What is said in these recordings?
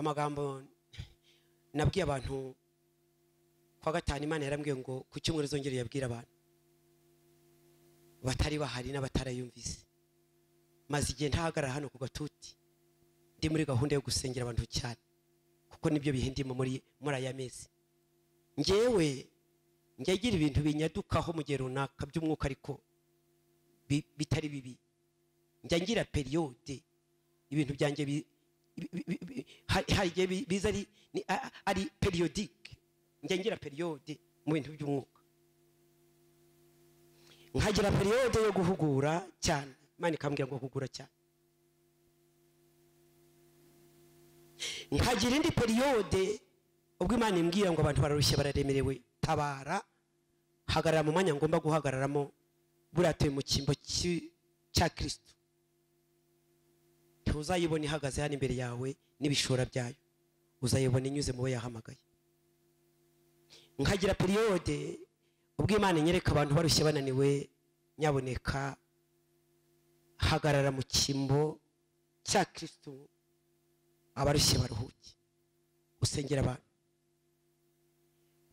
magambo nabwiye abantu kwa gatanu Imana yarambwiye ngo ku cyumweru zongere yabwira abantu batari bahari n'abatarayumvise maze igihe ntahagarara hano ku gatuti ndi muri gahunda yo gusengera abantu cyane kuko nibyo bihindimo muri aya mezi ngewe ngiye ibintu binyadukaho mu gihe runaka by'umwuka ariko bitari bibi ngira periode ibintu byanjye hari biza ari periodique ngira periode mu bintu by'umwuka nkagira periode yo guhugura cyane Imana ikambwira ngo guhugura cyane nkagira indi periode ubwo Imana imbwira ngo abantu bararushye bararemerewe tabara hagarara mu mwanya ngomba guhagararamo buratuye mu kimbo cya Kristo uzayibona ihagaze hano imbere yawe n'ibishora byayo uzayibona inyuze mu bo yahamagaye nkagira periode ubwo Imana inyereka abantu barushye bananiwe nyaboneka hagarara mu kimbo cya Kristo abarushye baruhuke usengera abantu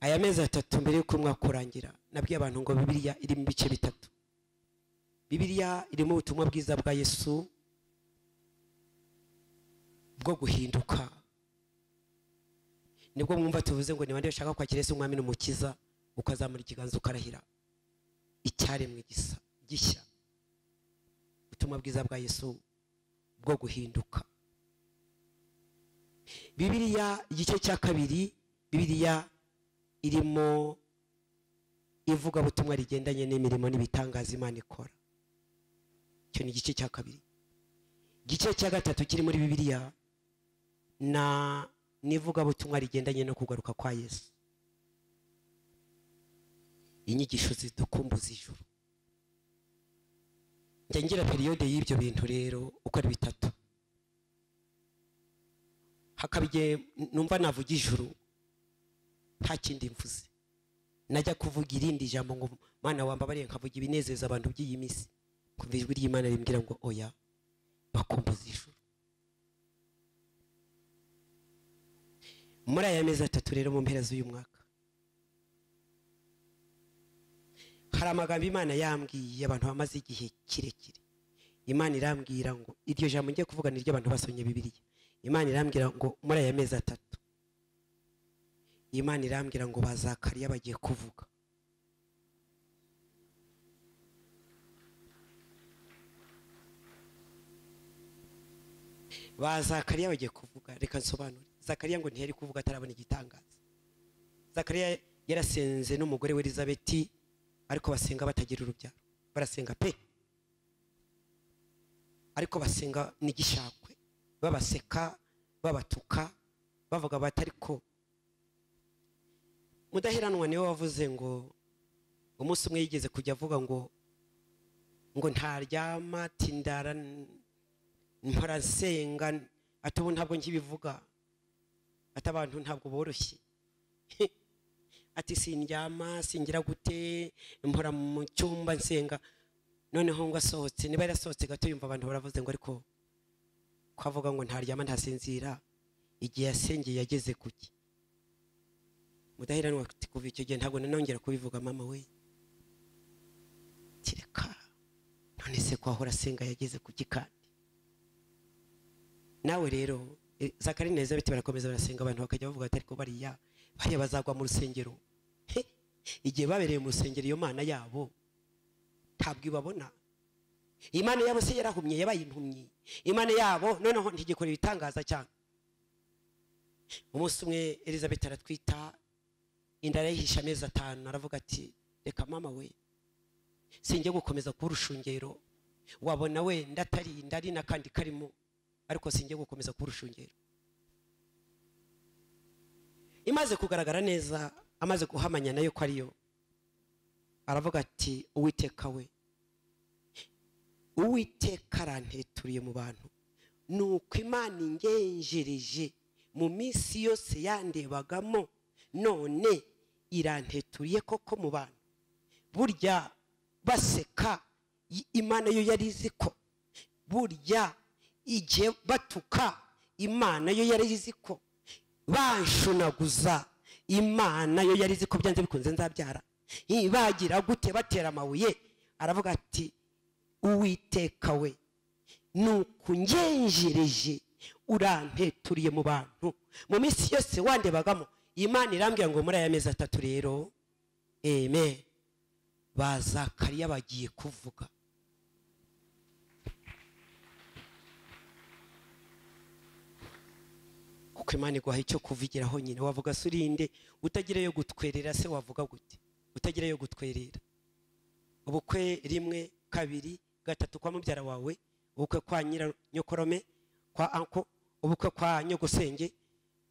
aya mezi 3 mbere yuko umwaka urangira nabwiye abantu ngo Bibiliya iri mu bice bitatu Bibiliya irimo ubutumwa bwiza bwa Yesu bwo guhinduka nibwo mwumva tuvuze ngo niba ndashaka kwakira Yesu umwami n'umukiza ukazamura ikiganza ukarahira icyaremwe gishya ubutumwa bwiza bwa Yesu bwo guhinduka Bibiliya igice cya kabiri Bibiliya irimo ivuga ubutumwa rigendanye n'imirimo n'ibitangaza Imana ikora cyo ni igice cya kabiri igice cya gatatu kiri muri Bibiliya nivuga ubutumwa rigendanye no kugaruka kwa Yesu inyigisho zidukumbuza ijuru ngira periode y'ibyo bintu rero uko ari bitatu hakabije numva navuga ijuru nta kindi mvuze najya kuvuga irindi jambo ngo Mana wambabariye nkavuga ibinezeza abantu by'iyi misi kumva ijwi ry'Imana rimbwira ngo oya bakumbuza ijuru muri aya mezi 3 rero mu mpera z'uyu mwaka hari amagambo Imana yambwiye abantu bamaze igihe kirekire Imana irambwira ngo iryo jambo ngiye kuvuga ni ry'abantu basomye Bibiliya Imana irambwira ngo muri aya mezi 3 Imana irambwira ngo bazakariya bagiye kuvuga bazakariya bagiye kuvuga reka nsobanure Zakariya ngo ntiyari kuvuga atarabona igitangaza Zakariya yarasenze n'umugore we Elizabeth ariko basenga batagira urubyaro barasenga pe ariko basenga n'igishakwe babaseka babatuka bavuga batariko Mudaheranwa niwe wavuze ngo umunsi umwe yigeze kujya avuga ngo ntaryama tindara mparasenga atubu ntabwo nkibivuga atabantu ntabwo boroshye ati sindyama singira gute mpora mu cyumba nsenga noneho ngo asohotse niba yarasohotse gato yumva abantu baravuze ngo ariko kwavuga ngo ntaryama ntasinzira igihe yasengeye yageze kuki Mudaheranwa kuva icyo gihe ntabwo nanongera kubivuga mama we tireka none se kwahora senga yageze kuki kandi nawe rero Zakariya na Elizabeth barakomeza barasenga abantu bakajya bavuga ati ariko bariya bazagwa mu rusengero igihe babereye mu rusengero iyo Mana yabo ntabwo ibabona Imana yabo se yarahumye yabaye impumyi Imana yabo noneho ntigikora ibitangaza cyane umunsi umwe Elizabeth aratwita inda yahisha amezi 5 aravuga ati reka mama we sinjye gukomeza ku rushungero wabona we ndatari ndari nakandi karimo ariko sinjye gukomeza ku rushungero imaze kugaragara neza amaze guhamanya nayo ko ariyo aravuga ati Uwiteka we Uwiteka aranteturiye mu bantu nuko Imana ingenjereje mu minsi yose yandebagamo none iranteturiye koko mu bantu burya baseka Imana yo yarizi ko burya igihe batuka Imana yo yarizi ko banshunaguza, Imana yo yari izi ko byanze bikunze nzabyara, bagira gute batera amabuye, aravuga ati Uwiteka we nukungenjereje urampeturiye mu bantu mu minsi yose wandebagamo. Imana irambwira ngo muri aya mezi 3 rero, amen, ba Zakariya bagiye kuvuga. Kuko Imana iguha icyo kuvugiraho nyine. Wavuga surinde utagira yo gutwerera, se wavuga gute utagira yo gutwerera? Ubukwe 1 2 3 kwa mubyara wawe, ubukwe kwa nyokorome, kwa anko, ubukwe kwa nyogosenge.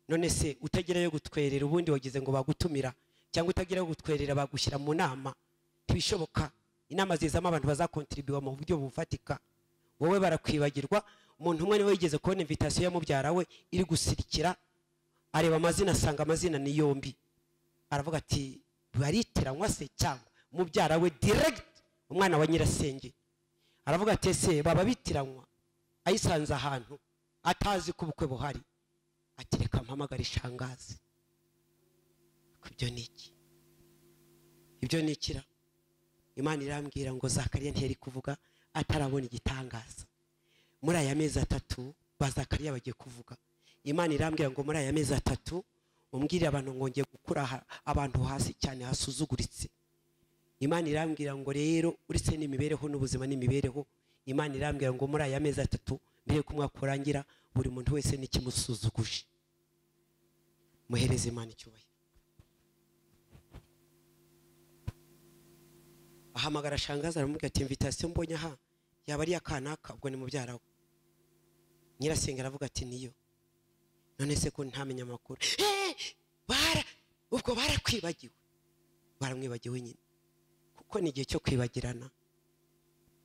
None se utagira yo gutwerera ubundi wagize ngo bagutumira, cyangwa utagira yo gutwerera bagushyira mu nama? Ntibishoboka. Inama zizamo abantu bazakontribuwa mu buryo bufatika. Wowe barakwibagirwa. Umuntu umwe niwe yigeze kubona invitation ya mubyara we iri gusirikira, areba amazina asanga amazina ni yombi, aravuga ati bariteranywa se cyangwa mubyara we direct umwana wa nyirasenge. Aravuga ati ese baba bitiranywa? Ayisanze ahantu atazi ko ubukwe buhari, ati reka mpamagara ishangazi. Kubyo niki? Ibyo nikira? Imana irambwira ngo Zakariya ntiyari kuvuga atarabona igitangaza. Muri aya mezi 3 ba Zakariya bagiye kuvuga. Imana irambwira ngo muri aya mezi 3 umbwire abantu ngo ngiye gukura abantu hasi cyane hasuzuguritse. Imana irambwira ngo rero uretse n'imibereho n'ubuzima n'imibereho, Imana irambwira ngo muri aya mezi 3 mbere kumwaka urangira buri muntu wese n'ikimusuzuguje. Muhereze Imana icyubahiro. Ahamagara shangaza aramubwira ati invitation mbonye aha yaba ari akanaka, ubwo ni mubyara we. Nyirasenge aravuga ati niyo. None se ko ntamenya amakuru? Ubwo barakwibagiwe. Baramwibagiwe nyine, kuko ni igihe cyo kwibagirana.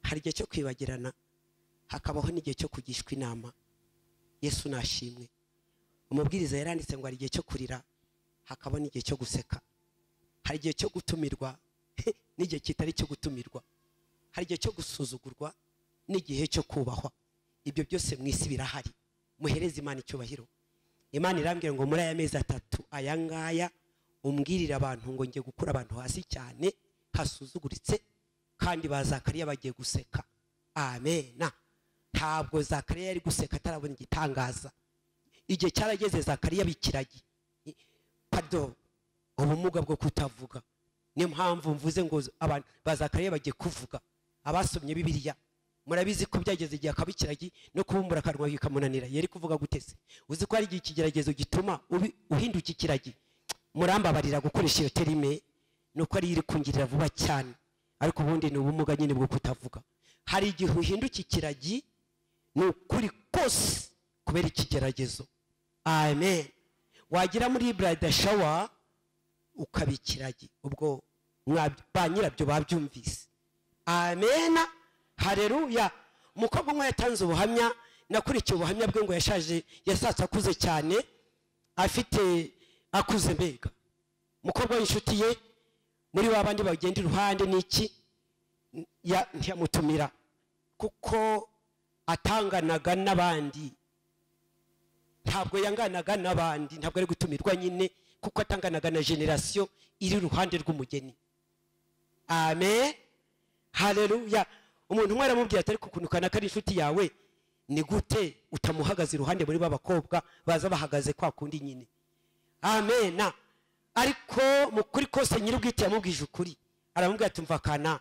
Hari igihe cyo kwibagirana, hakabaho n'igihe cyo kugishwa inama. Yesu nashimwe. Umubwiriza yaranditse ngo hari igihe cyo kurira, hakaba n'igihe cyo guseka. Hari igihe cyo gutumirwa n'igihe kitari cyo gutumirwa. Hari igihe cyo gusuzugurwa n'igihe cyo kubahwa. Ibyo byose mwisi birahari. Muhereze Imana icyubahiro. Imana irambwira ngo muri aya mezi 3 aya ngaya umbwirira abantu ngo ngiye gukura abantu hasi cyane hasuzuguritse, kandi ba Zakariya bagiye guseka. Amen. Ntabwo Zakariya yari guseka atarabona igitangaza. Igihe cyarageze Zakariya bikiragi. Pardon, ubumuga bwo kutavuga. Niyo mpamvu mvuze ngo abantu ba Zakariya bagiye kuvuga. Abasomye Bibiliya murabizi ko byageze igihe akabikiragi no kubumbura akanwa bikamunanira. Yari kuvuga gutese? Uzi ko ari igihe ikigeragezo gituma uhinduka ikiragi. Murambabarira gukoresha iyo terime, nuko ari iri kungirira vuba cyane, ariko ubundi ni ubumuga nyine bwo kutavuga. Hari igihe uhinduka ikiragi n'ukuri kose kubera ikigeragezo. Amen. Wagira muri bride shower ukabikiragi, ubwo ba nyirabyo babyumvise. Amen. Haleluya. Umukobwa umwe yatanze ubuhamya, nakurikiye ubuhamya bwe ngo yashaje, yasatse akuze cyane, afite akuze mbega. Umukobwa w'inshuti ye muri babandi bagenda iruhande n'iki ntiyamutumira kuko atanganaga n'abandi. Ntabwo yanganaga n'abandi, ntabwo ari gutumirwa nyine kuko atanganaga na generation iri iruhande rw'umugeni. Amen. Haleluya. Umuntu umwe aramubwira ati ariko kunukana kari inshuti yawe ni gute utamuhagaze iruhande muri babakobwa baza bahagaze kwa kundi nyine. Amen. Ariko mukuri kose nyirubwite yamubwije ukuri, aramubwira ati mva kana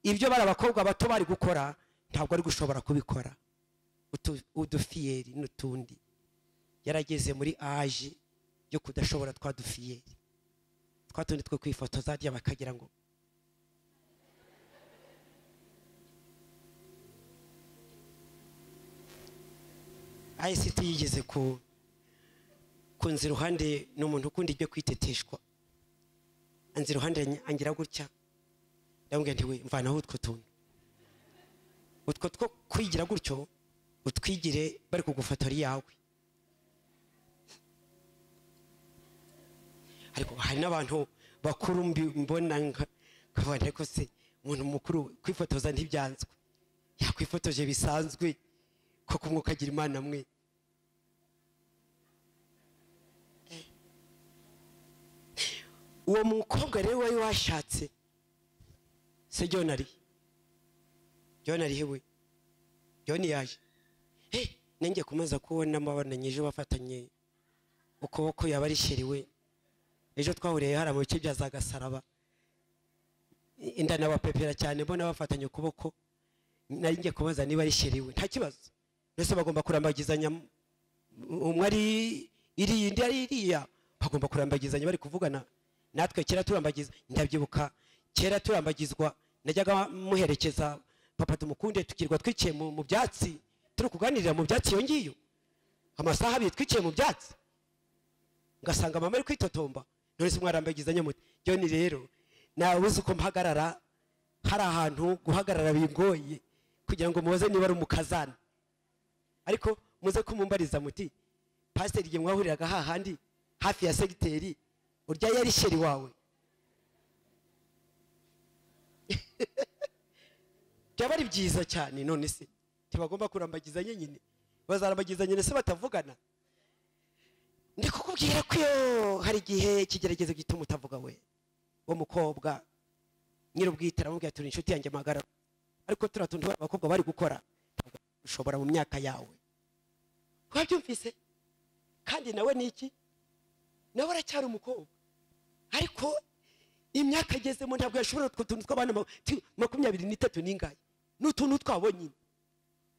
ibyo bari abakobwa bato bari gukora ntabwo ari gushobora kubikora. Udufiyeri n'utundi yarageze muri age yo kudashobora twadufiyeri, twatundi two kwifotoza rya bakagira ngo ICT yigeze kunzi ruhande n'umuntu ukundi ibyo kwiteteshwa. Anzi ruhande angira gutya, ndamubwira nti we mvanaho utwo tuntu, utwo two kwigira gutyo utwigire bari kugufotora yawe. Ariko hari n'abantu bakuru mbona nkabona ko se umuntu mukuru kwifotoza ntibyanzwe, yakwifotoje bisanzwe ko kumwukagira Imana mwe. uwo mukobwa rero wari washatse se John ari hewe John yaje nenge kumaza kubona mabonanye bafatanye ukuboko yabari sheriwe ejo twahuriye hari mu bice bya za Gasaraba inda n'abapepera cyane mbona bafatanye ukuboko nari ngiye kubaza niba ari sheriwe nta kibazo nese bagomba kurambagizanya umwe ari indi ari iriya bagomba kurambagizanya bari kuvugana natwe kera turambagiza ndabyibuka kera turambagizwa najyaga muherekeza papa tumukunde tukirwa twikiye mu byatsi turi kuganirira mu byatsi yongiyo amasaha bitwikiye mu byatsi ngasanga mama ari kwitotomba none se mwarambagizanya muti John rero nawe uzi ko mpagarara hari ahantu guhagarara bingoye kugira ngo mubaze niba ari umukazana ariko muze kumumbariza muti pastor igihe mwahuriraga hahandi hafi ya segiteri urya yari sheri wawe byaba ari byiza cyane none se tibagomba kurambagizanya nyine bazarambagizanya se batavugana ndi kukubwira ko hari igihe kigeragezo gituma utavuga we wo mukobwa nyirubwitara mubwira turi inshuti yanjye magara ariko turatuntu abakobwa bari gukora ushobora mu myaka yawe wabyumvise kandi nawe niki nawe aracyari umukobwa ariko imyaka agezemo ntabwo yashobora tuntu tw'abana 23 n'ingaye n'utuntu twabonye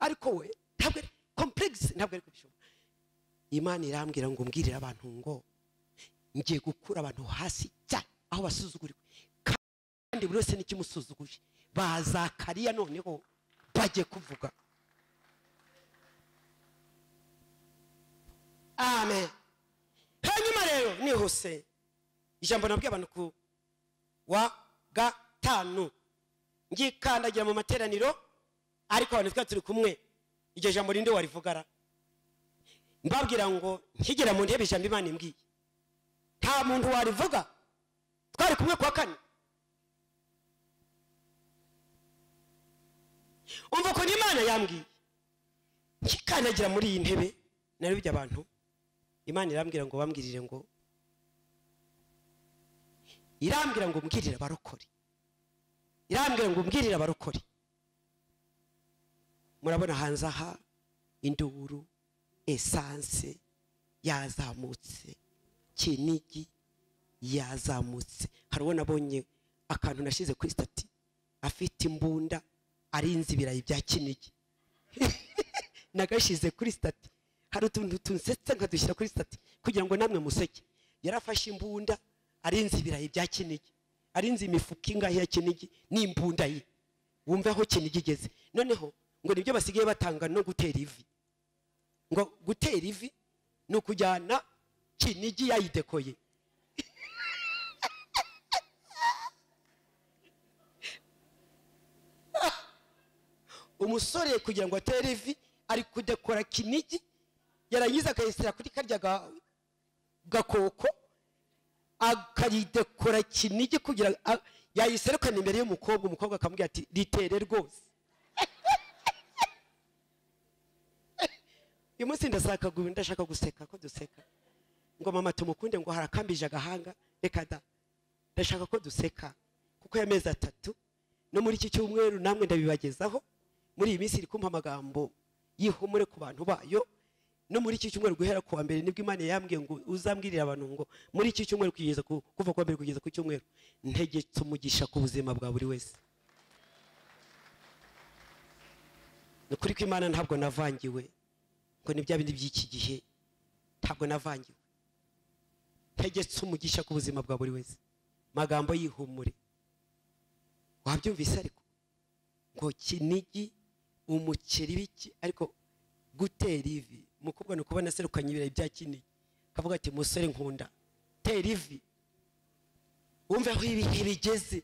ariko we ntabwo complex ntabwo ari kubishobora Imana irambwira ngo mbwirire abantu ngo ngiye gukura abantu hasi cyane aho basuzuguriwe kandi buri wese n'ikimusuzuguje bazakariya noneho bajye kuvuga amen. Hanyuma rero nihuse ijambo nabwiye abantu ku wa gatanu ngikandagira mu materaniro ariko abantu twa turi kumwe iryo jambo rinde warivugara mbabwira ngo nkigera mu ntebe ijambo Imana imbwiye nta muntu warivuga twari kumwe kwa kane umva ko Imana yambwiye ngikandagira muri iyi ntebe nari bijya abantu Imana irambwira ngo bambwirire ngo irambwira ngo mbwirire abarokore irambwira ngo mbwirire abarokore murabona hanze aha induru essence yazamutse kinigi yazamutse hariho nabonye akantu nashize kuri stati afite imbunda arinze ibirayi bya kinigi nagashize kuri stati hari utuntu tunsetse nkadushyira kuri stati kugira ngo namwe museke yarafashe imbunda arinze ibirayi bya kinigi arinze imifuka ingahe ya kinigi n'imbunda ye wumva aho kinigi igeze noneho ngo nibyo basigaye batanga no gutera ivi ngo gutera ivi no kujyana kinigi yayidekoye umusore kugira ngo atere ivi ari kudekora kinigi yarangiza akayisira kuri karya gakoko akayidekora kinigi kugira yayiserukana imbere y'umukobwa akamubwira ati ritere rwose uyu munsi ndashaka guseka ko duseka ngo mama tumukunde ngo harakambije agahanga reka da ndashaka ko duseka kuko yamezi 3 no muri iki cyumweru namwe ndabibagezaho muri iyi minsi iri kumpa amagambo yihumure ku bantu bayo no muri iki cyumweru guhera ku wa mbere nibwo Imana yambwiye ngo uzambwirira abantu ngo muri iki cyumweru kugeza kuva ku wa mbere kugeza ku cyumweru ntegetse umugisha ku buzima bwa buri wese nukuri ko Imana ntabwo navangiwe ngo ni bya bindi by'iki gihe ntabwo navangiwe ntegetse umugisha ku buzima bwa buri wese magambo yihumure wabyumvise ariko ngo kinigi umukeri biki ariko gutera ivi mukobwa no kubona serukanye ibirayi bya kinigi kavuga ati musore nkunda tera ivi wumve aho ibihe bigeze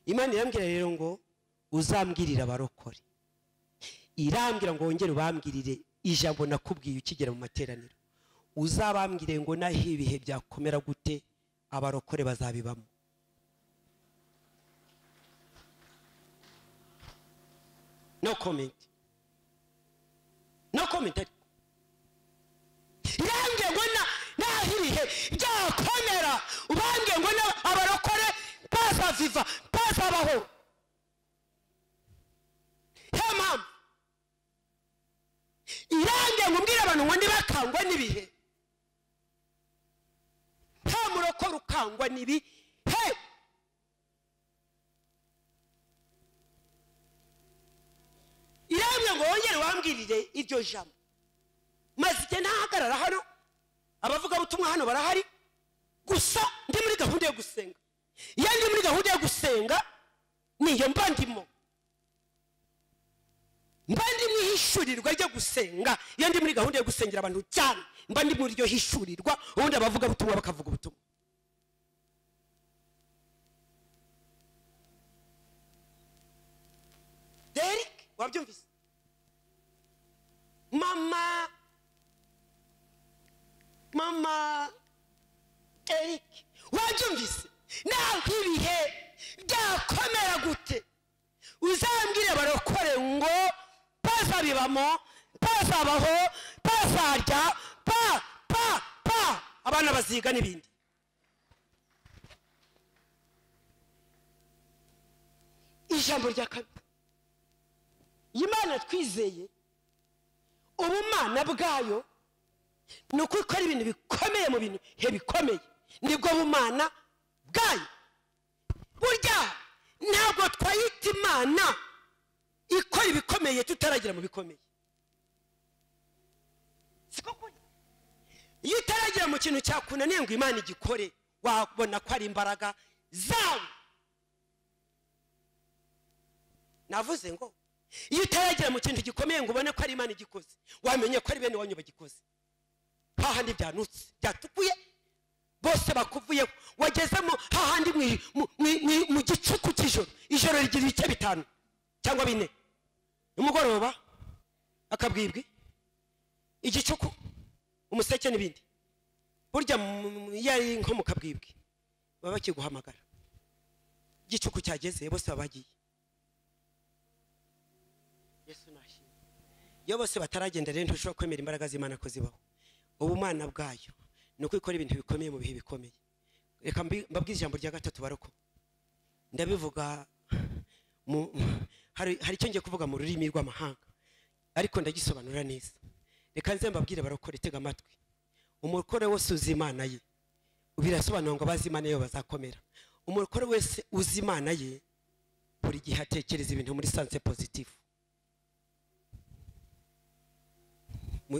Imana irambwira rero ngo uzambwirira abarokore irambwira ngo wongere ubambwirire ijambo nakubwiye ukigera mu materaniro uzabambwire ngo naho ibihe byakomera gute abarokore bazabibamo no comment irambwira ngo naho ibihe byakomera ubambwire ngo viva ntazabaho. Niyo mpamvu irange nkubwire abantu ngo ntibakangwe n'ibihe. Nta murokore ukangwa n'ibihe. Iramye ngo wongere wambwirire iryo jambo, maze igihe ntahagarara hano, abavugabutumwa hano barahari, gusa ndi muri gahunda yo gusenga. Iyo ndi muri gahunda yo gusenga niyo mba ndimo, mba ndi mu ihishurirwa ryo gusenga. Iyo ndi muri gahunda yo gusengera abantu cyane, mba ndi muri iryo hishurirwa, ubundi abavugabutumwa bakavuga ubutumwa. Derek wabyumvise? Mama Eric wabyumvise? Naho ibihe byakomera gute, uzambwire barokore ngo bazabibamo, bazabaho, bazarya, abana baziga n'ibindi. Ijambo rya kabiri, Imana twizeye ubumana bwayo ni uko ikora ibintu bikomeye mu bintu bikomeye. Nibwo bumana bwayo. Burya ntabwo twayita Imana ikora ibikomeye tutaragira mu bikomeye. Siko kuri? Iyo utaragira mu kintu cyakunaniye ngo Imana igikore, wabona ko ari imbaraga zawe. Navuze ngo iyo utaragira mu kintu gikomeye ngo ubone ko ari Imana igikoze, wamenye ko ari bene wanyu bagikoze. Hahandi byanutse byatukuye bose bakuvuye, wagezemo hahandi mu gicuku cy'ijoro. Ijoro rigira ibice 5 cyangwa 4, umugoroba akabwibwi, igicuku, umuseke n'ibindi. Burya yari nko mu kabwibwi baba bakiguhamagara, igicuku cyageze bose babagiye. Yesu nashimye. Iyo bose bataragenda rero ntushobora kwemera imbaraga z'Imana ko zibaho. Ubumana bwayo ni uko ikora ibintu bikomeye mu bihe bikomeye. Reka mbabwire ijambo rya gatatu baroko. Ndabivuga hari icyo ngiye kuvuga mu rurimi rw'amahanga, ariko ndagisobanura neza. Reka nze mbabwire barokore, tega amatwi. Umurokore wese uzi Imana ye, birasobanura ngo abazi Imana ye bazakomera. Umurokore wese uzi Imana ye buri gihe atekereza ibintu muri sanse positive.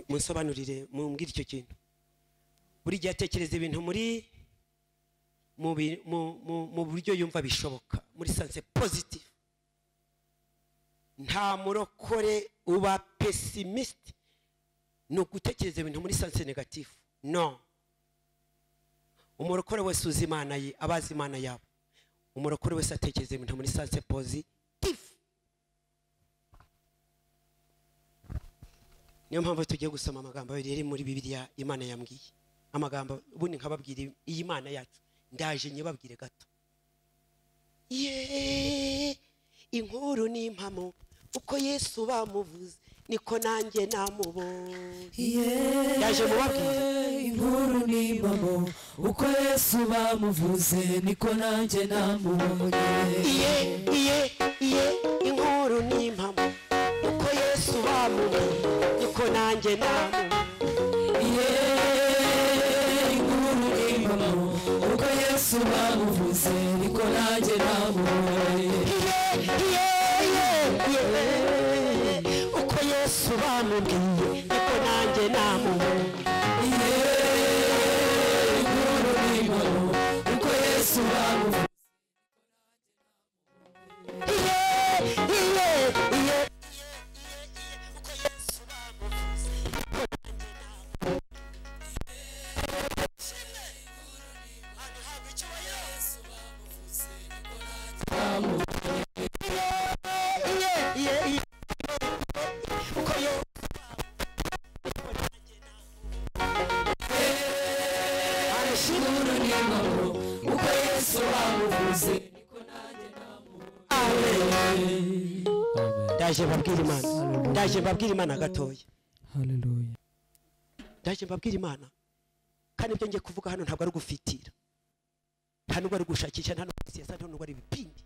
Munsobanurire, mumbwire icyo kintu. Buri gihe atekereza ibintu mu buryo yumva bishoboka, muri sanse positive. Nta murokore uba pessimist, no gutekereza ibintu muri sanse negative. No. Umurokore wese uzi Imana ye, abazi Imana yabo, umurokore wese atekereza ibintu muri sanse positive. Niyo mpamvu tugiye gusoma amagambo yari muri Bibiliya Imana yambwiye. Amagambo ubundi nkababwira iyi Imana yacu, ndaje nyibabwire gato. Inkuru ni impamo, uko Yesu bamuvuze niko nanjye namubonye. Ndaje mubabwire. Inkuru ni impamo, uko Yesu bamuvuze niko nanjye namubonye. Inkuru ni impamo, uko Yesu bamuvuze niko nanjye namubonye. Inkuru ni impamo, uko Yesu bamuvuze niko nanjye namubonye. Uko Yesu bamubwiye niko nanjye namubonye. Inkuru ni impamo, uko Yesu bamuvuze. Ndaje mbabwira Imana gatoya. Hallelujah. Ndaje mbabwira Imana, kandi ibyo ngiye kuvuga hano ntabwo ari gufitira, nta nubwo ari gushakisha, nta nubwo tagisi yasa ntabwo ari ibipindi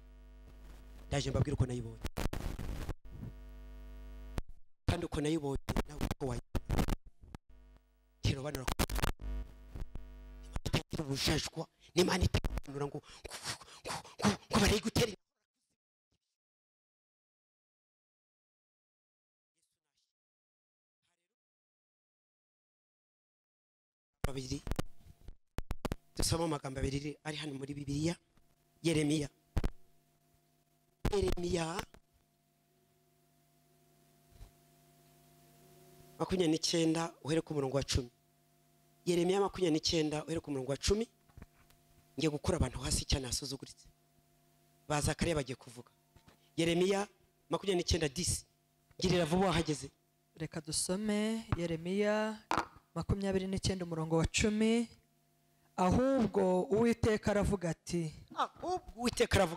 ndaje mbabwira uko nayibonye kandi uko nayibonye nawe uko wayibonye kirobanura ubujajwa n'Imana itabanura ngo bari gutera babiri dusoma amagambo abiri ari hano muri Bibiliya. Yeremiya 29 uhere ku murongo wa 10. Yeremiya 29 uhere ku murongo wa 10. Ngiye gukura abantu hasi cyane asuzuguritse baza kare bagiye kuvuga. Yeremiya 29:10 ngirira vuba wahageze. Reka dusome Yeremiya 29 umurongo wa 10. Ahubwo Uwiteka aravuga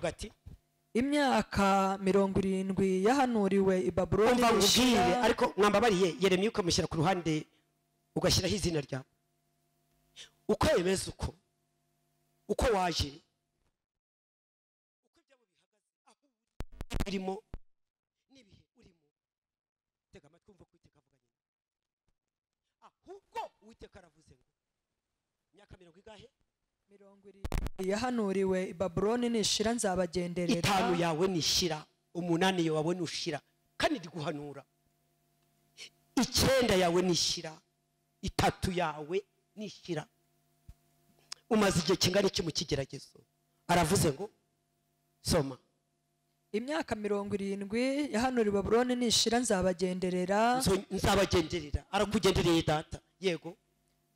ati, imyaka 70 yahanuriwe i Babuloni ishira. Ariko mwambabariye Yeremiya ukamushyira ku ruhande ugashyiraho izina ryawe uko yemeza uko waje uko ibyo bihagaze aho birimo nibihe urimo. Tega amatwi umva kwiteka avuganye. Ahubwo Uwiteka aravuze ngo imyaka 70 yahanuriwe i Babuloni nishira nzabagenderera. 5 yawe nishira, 8 yawe nushira kandi ndi guhanura. 9 yawe nishira, 3 yawe nishira. Umaze igihe kingana iki mu kigeragezo? Aravuze ngo soma. Imyaka 70 yahanuriwe i Babuloni nishira nzabagenderera. Nzabagenderera arakugendereye data. Yego.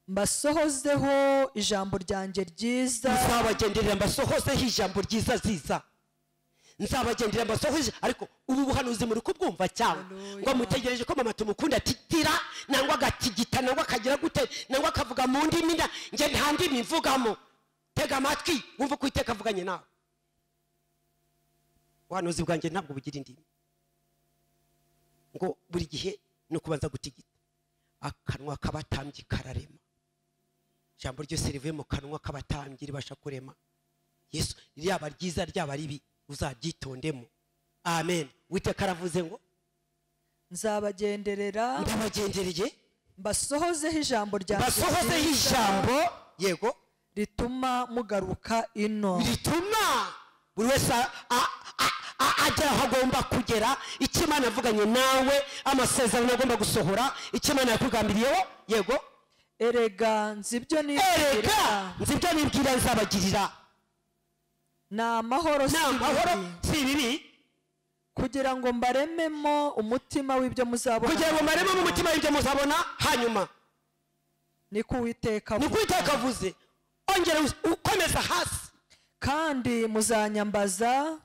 Mbasohozeho ijambo ryanjye ryiza. Nzabagenderera mbasohozeho ijambo ryiza ziza. Nzabagenderera mbasohoze. Ariko ubu buhanuzi muri kubwumva cyane ngo mutegereje ko mama tumukunda titira nangwa gatigita nangwa kagira gute nangwa akavuga mu ndimi nje nta ndimi mvugamo. Tega amatwi wumva ko Uwiteka avuganye nawe. Ubuhanuzi bwanjye ntabwo bugira indimi ngo buri gihe no kubanza gutigita. Akanwa kabatambyi kararema. Jambo ryose rivuye mu kanwa kabatambyi ribasha kurema. Yesu ryaba ryiza ryaba ribi uzabyitondemo. Amen. Uwiteka aravuze ngo nzabagenderera. Ndabagendereye mbasohozeho ijambo ryanjye. Basohozeho ijambo. Yego. Rituma mugaruka ino. Rituma buri wese agera aho agomba kugera. Icyo Imana avuganye nawe amasezerano agomba gusohora. Icyo Imana yakugambiriyeho. Yego. Erega nzibyo nibwira nzabagirira. N'amahoro si bibi. Kugira ngo mbarememo umutima w'ibyo muzabona. Hanyuma niko Uwiteka avuze. Ongera ukomeza hasi. Kandi muzanyambaza.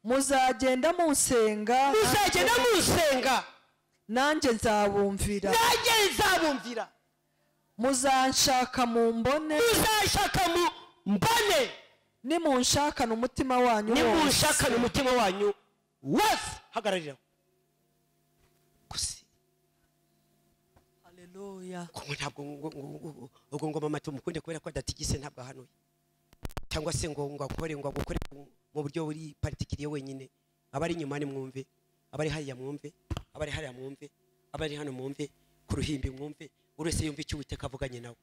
Muzagenda munsenga. Nanjye nzabumvira. Muzanshaka mu mbone. Nimunshakana umutima wanyu wose. Hagararira. Kusi. Haleluya. Ntabwo ngo mama tumukunde kubera ko adatigise ntabwo hanuye. Cyangwa se ngo akore mu buryo buri particulier wenyine. Abari inyuma ni mwumve, abari hariya mwumve, abari hariya mwumve, abari hano mwumve, ku ruhimbi mwumve. Urese yumva icyo Uwiteka avuganye nawe.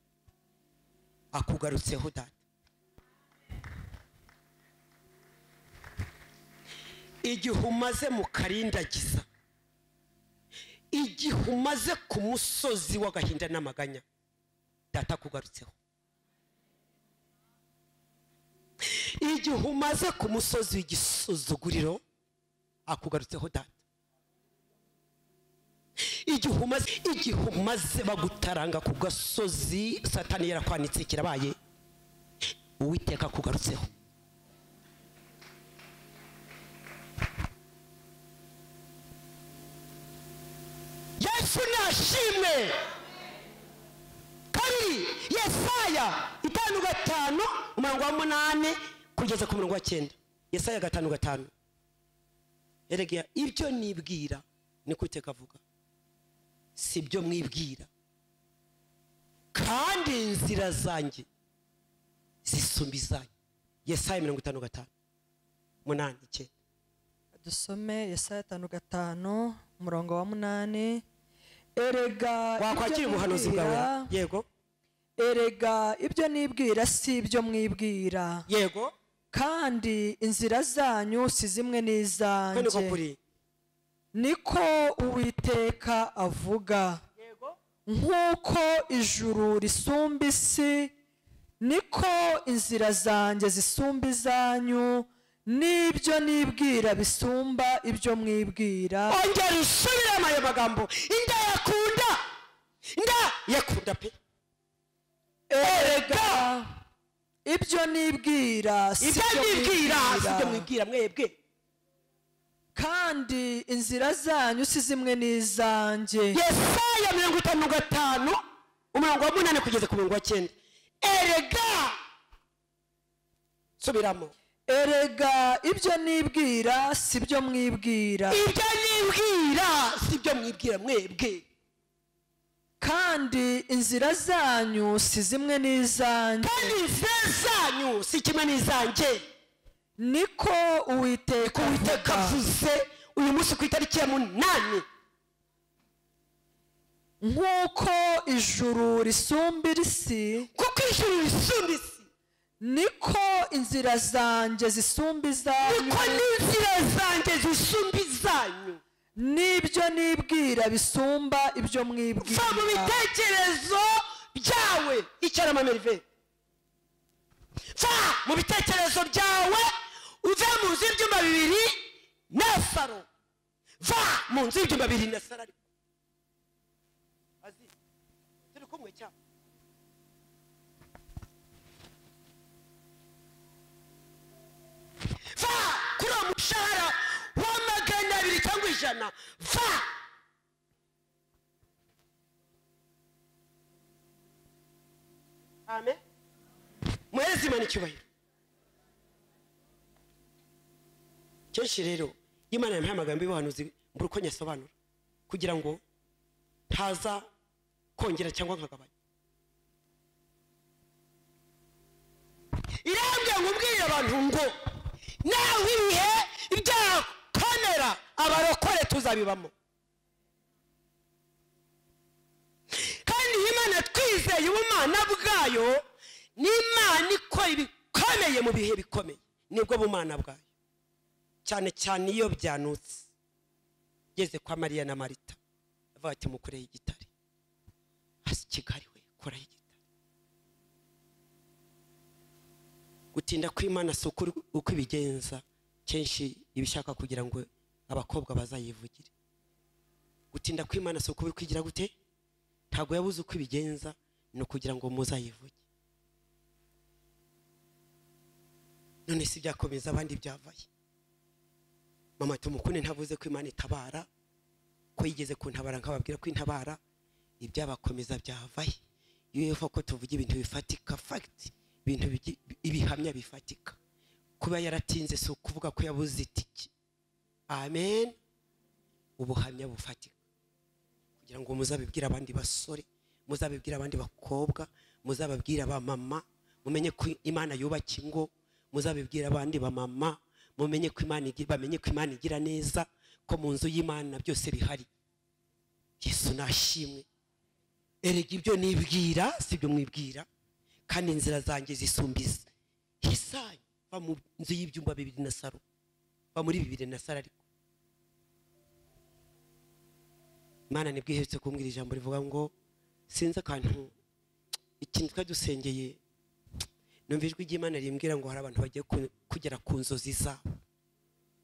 Akugarutseho data. Igihe umaze mu karindagiza, igihe umaze ku musozi w'agahinda n'amaganya, data akugarutseho. Igihe umaze ku musozi w'igisuzuguriro, akugarutseho data. Igihe umaze bagutaranga ku gasozi Satani yarakwanitse kirabaye, Uwiteka akugarutseho. Yesu nashimwe. Kabiri Yesaya 5:5 umurongo wa 8 kugeza ku murongo wa 9. Yesaya 5:5. Erega ibyo nibwira ni Uwiteka avuga, si byo mwibwira. Kandi inzira zanjye zisumba izanyu. Yesaya 55 8 9. dusome Yesaya 5:5 umurongo wa 8. Erega wakwakira ubuhanuzi bwawe. Yego. Erega ibyo nibwira si ibyo mwibwira. Yego. Kandi inzira zanyu si zimwe n'izanjye. Niko Uwiteka avuga. Yego. Nk'uko ijuru risumba isi, niko inzira zanjye zisumba izanyu, n'ibyo nibwira bisumba ibyo mwibwira. Ongera usubiremo ayo magambo. Inda yakunda pe. Erega ibyo nibwira si ibyo mwibwira mwebwe. Kandi inzira zanyu si zimwe n'izanjye. Yesaya 55 umurongo wa 8 kugeza ku murongo wa 9. Erega subiramo. Erega ibyo nibwira si byo mwibwira. Ibyo nibwira si byo mwibwira mwebwe. Kandi inzira zanyu si zimwe n'izanjye. Kandi inzira zanyu si kimwe n'izanjye. Niko Uwiteka avuze uyu munsi ku itariki ya 8. Nk'uko ijuru risumba isi, kuko ijuru risumba isi, niko inzira zanjye zisumba izanyu. niko n'inzira zanjye zisumba izanyu. N'ibyo nibwira bisumba ibyo mwibwira. Va mu bitekerezo byawe. Icara Merve. Va mu bitekerezo byawe uve mu nzu y'ibyumba 2 na saro. Va mu nzu y'ibyumba 2 na saro. Azi turi kumwe cyane. Va kuri umushahara wa 200 cyangwa 100. Va amen. Muhereze Imana icyubahiro. Kenshi rero Imana yampaye amagambo y'ubuhanuzi mbura uko nyasobanura kugira ngo ntaza kongera cyangwa nkagabanya. Irambye ngubwira abantu ngo nawe ibihe byakomera abarokore tuzabibamo. Kandi Imana twizeye ubumana bwayo n'Imana ikora ibikomeye mu bihe bikomeye. Nibwo bumana bwayo. Cyane cyane iyo byanutse. Geze kwa Mariya na Marita. Avuga ati mukoreye igitare. Hasi Kigali we koraye igitare. Gutinda kw'Imana sukuru uko ibigenza kenshi ibishaka kugira ngo abakobwa bazayivugire. Gutinda kw'Imana sukuru kwigira gute? Ntago yabuze uko ibigenza no kugira ngo muzayivuge. None si byakomeza abandi byavaye. Mama Tumukunde ntavuze ko Imana itabara, ko yigeze kuntabara nkababwira ko intabara ibyabakomeza byavaye. Iyo ko tuvuga ibintu bifatika fact, ibintu ibihamya bifatika. Kuba yaratinze so kuvuga ko yabuze itiki. Amen. Ubuhamya bufatika. Kugira ngo muzabibwira abandi basore, muzabibwira abandi bakobwa, muzababwira ba mama, mumenye ko Imana yubaka ingo, muzabibwira abandi ba mama, mumenye ko Imana igira neza, ko mu nzu y'Imana byose bihari. Yesu nashimwe. Erega ibyo nibwira si byo mwibwira, kandi inzira zanjye zisumbiza Yesaya. Va mu nzu y'ibyumba 2 na saro. Va muri 2 na saro. Ariko Imana nibwihetse kumbwira ijambo rivuga ngo sinza akantu ikintu twadusengeye. Numva ijwi ry'Imana rimbwira ngo hari abantu bagiye kugera ku nzozi zabo.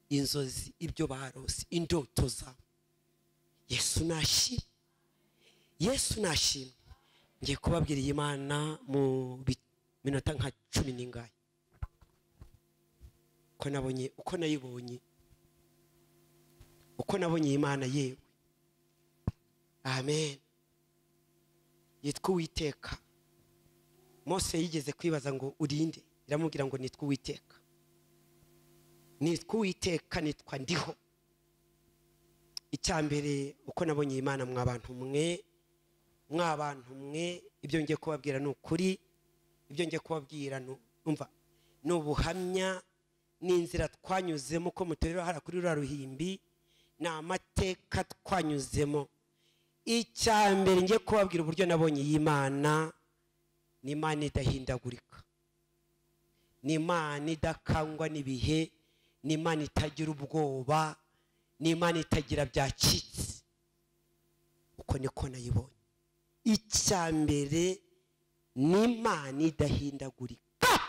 Inzozi ibyo barose, indoto zabo. Yesu nashimwe. Yesu nashimwe. Ngiye kubabwira Imana mu minota nka 10 n'ingahe. Ko nabonye uko nayibonye. Uko nabonye Imana yewe. Amen. Yitwa Uwiteka. Mose yigeze kwibaza ngo urinde, iramubwira ngo nitwa Uwiteka. Nitwa Uwiteka, nitwa ndiho. Icyambere uko nabonye Imana mwabantu mwe, ibyo ngiye kubabwira n'ukuri, ibyo ngiye kubabwira numva n'ubuhamya n'inzira twanyuzemo ko mutorero hara kuri rura ruhimbi n'amateka twanyuzemo. Icyambere ngiye kubabwira uburyo nabonye y'Imana, ni Imana idahindagurika, ni Imana idakangwa n'ibihe, ni Imana itagira ubwoba, ni Imana itagira byacitse. Uko niko nayibonye. Icyambere ni Imana idahindagurika,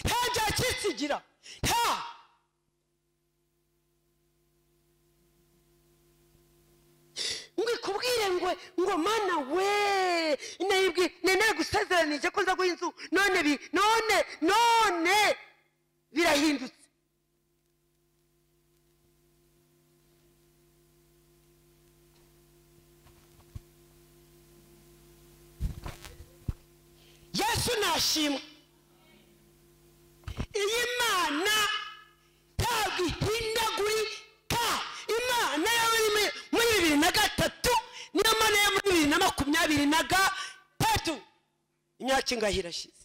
nta byacitse igira, nta ngikubwire ngo Mana we nene gusezeranije ko nza guha inzu none birahindutse. Yesu nashimwe. Iyi Mana ntabwo ihindagurika. Imana yari muri 2003 niyo Mana yo muri 2023. Imyaka ingahe irashize?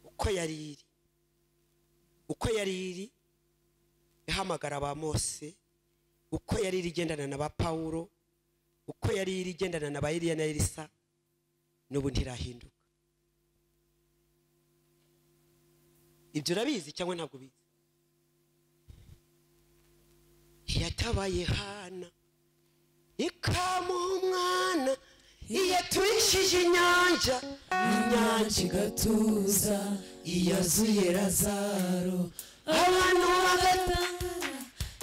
Uko yari iri ihamagara aba Mose, uko yari iri igendana na ba Pawulo, uko yari iri igendana na ba Eliya na Elisa, n'ubu ntirahinduka. Ibyo urabizi cyangwa ntabwo ubizi? Yatabaye Hana ikamuha umwana, iyaturishije inyanja igatuza, iyazuye Lazaro abantu bagatangara.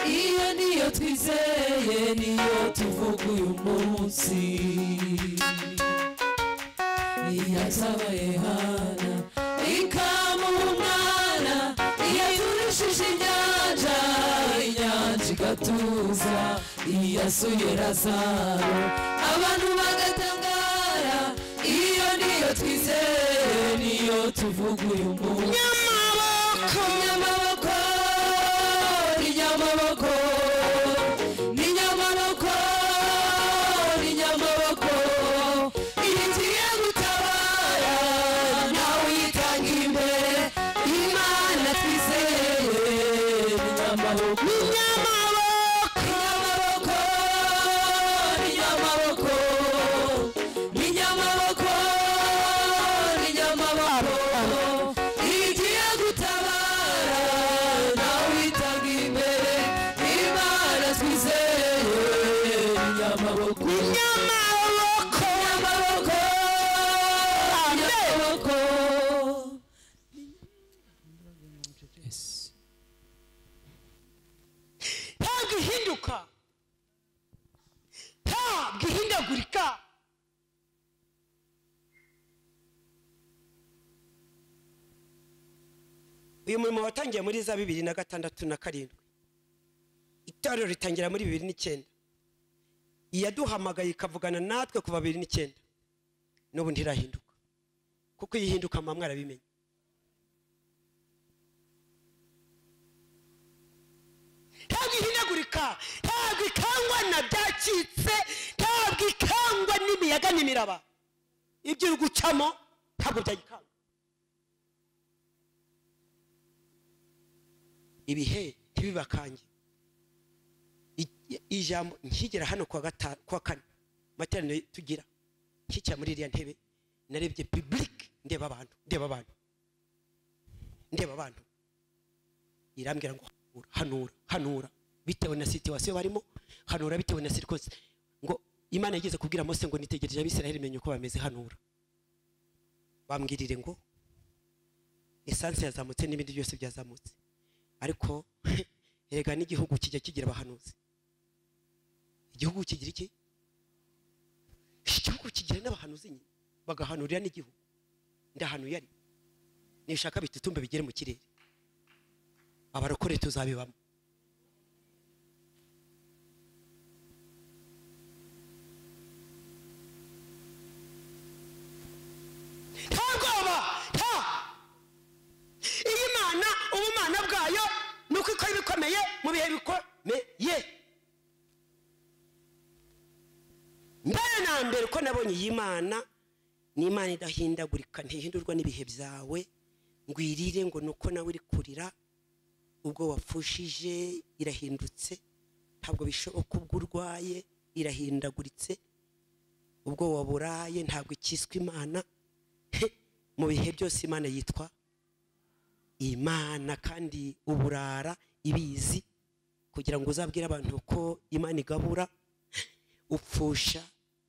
Iyo niyo twizeye, niyo tuvuga uyu munsi. Yatabaye Hana ikamuha umwana, iyaturishije inyanja igatuza, iyazuye Lazaro abantu bagatangara. Iyo niyo twizeye, niyo tuvuga uyu munsi. Nyamaboko igiye gutabara, nawe yitanga imbere. Imana twizeye, nyamaboko igiye gutabara, nawe yitanga imbere. Imana twizeye, nyamaboko ntabwo ihinduka, ntabwo ihindagurika. Uyu murimo watangiye muri za 2006 na 7. Itorero ritangira muri 2009. Iyaduhamagaye ikavugana natwe kuva 2009, n'ubu ntirahinduka. Kuko yihinduka mwa mwarabimenye. Ntabwo ihindagurika, ntabwo ikangwa na byacitse, ntabwo ikangwa n'imiyaga n'imiraba. Ibyo uri gucamo ntabwo byayikanga. Ibihe ntibibakange. Ijambo nkigera hano kwa 4 materaniro tugira, nkicya muri iriya ntebe narebye public, ndeba abantu irambwira ngo hanura bitewe na situation barimo, hanura bitewe na circumstance. Ngo Imana yigeze kubwira Mose ngo nitegereje Abisirayeli menye uko bameze, hanura. Bambwirire ngo essence yazamutse n'ibindi byose byazamutse, ariko erega n'igihugu kijya kigira abahanuzi. Igihugu kigira iki? Igihugu kigira n'abahanuzi nyine bagahanurira n'igihugu. Ndahanuye ari nishaka bitutumbe bigere mu kirere, abarokore tuzabibamo. Ntabwoba, iyi Mana ubumana bwayo nuko ikora ibikomeye mu bihe bikomeye. Mbere na mbere ko nabonye iyi Mana ni Imana idahindagurika, ntihindurwa n'ibihe byawe ngo irire ngo nuko nawe uri kurira. Ubwo wapfushije irahindutse, ntabwo bishoboka. Ubwo urwaye irahindaguritse, ubwo waburaye ntabwo ikiswe Imana. Mu bihe byose Imana yitwa Imana, kandi uburara ibizi, kugira ngo uzabwire abantu ko Imana igabura. Upfusha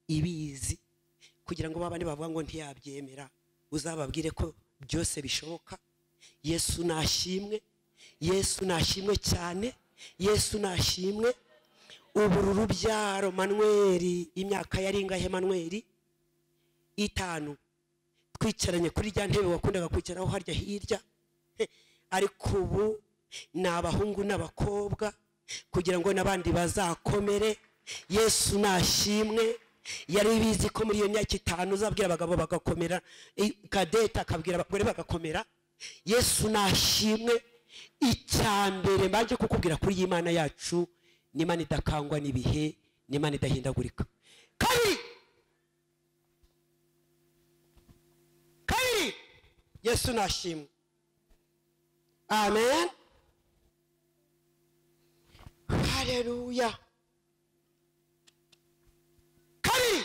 ibizi, kugira ngo babane bavuga ngo ntiyabyemera, uzababwire ko byose bishoboka. Yesu nashimwe, Yesu nashimwe cyane, Yesu nashimwe. Uburu rubyaro Manueli, imyaka yari ingahe Manueli? 5. Twicaranye kuri rya ntebe wakundaga kwicaraho harya hirya. Ariko ubu ni abahungu n'abakobwa, kugira ngo n'abandi bazakomere. Yesu nashimwe. Yari bizi ko muri iyo myaka 5 uzabwira abagabo bagakomera, Kadeta akabwira abagore bagakomera. Yesu nashimwe. Icyambere mbaje kukubwira kuri Imana yacu, ni Imana idakangwa n'ibihe, ni Imana idahindagurika. Kabiri, Yesu nashimwe. Amen, haleluya. Kabiri,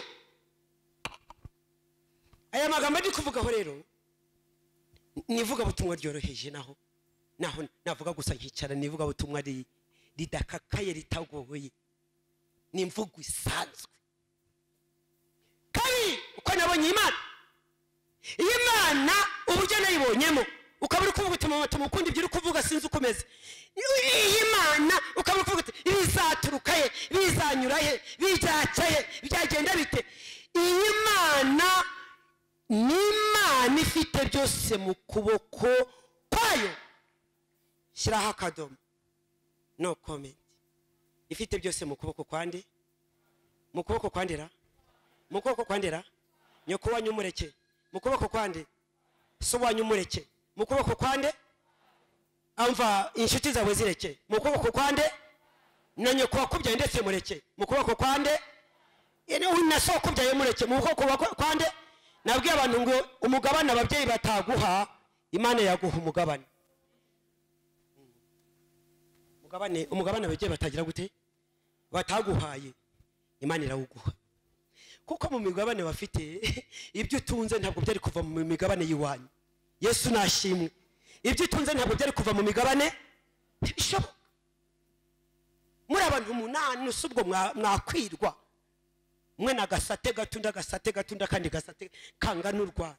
aya magambo ndi kuvugaho rero nivuga butumwa ryoroheje, naho navuga gusa nkicara nivuga butumwa ridakakaye ritagoye, ni imvugo isanzwe. Kabiri, uko nabonye Imana uburyo nayibonyemo, ukaba uri kuvuga uti mama tumukundi ibyo uri kuvuga sinzi ukomeze. Iyi Mana ukaba uri kuvuga uti bizaturuka he, bizanyura he, bijyaca he, byagenda bite? Iyi Mana ni Imana ifite byose mu kuboko kwayo. Shyiraho akadomo, no comment. Ifite byose mu kuboko kwande, mu kuboko kwandera, mu kuboko kwandera. Nyoko wanyu umureke, mu kuboko kwande. So wanyu umureke, mu kuboko kwande. Amva inshuti zawe zireke, mu kuboko kwande. Na nyoko wakubyaye ndetse mureke, mu kuboko kwande. Na so wakubyaye mureke, mu kuboko kwande. Nabwiye abantu ngo umugabane ababyeyi bataguha, Imana yaguha umugabane. Umugabane ababyeyi batagira gute, bataguhaye, Imana irawuguha. Kuko mu migabane bafite ibyo utunze ntabwo byari kuva mu migabane yiwanyu. Yesu nashimwe. Ibyo utunze ntabwo byari kuva mu migabane, bishoboka. Muri abantu 8 usubwo mwakwirwa, mwe nagasate gatunda kandi gasate kanganurwa.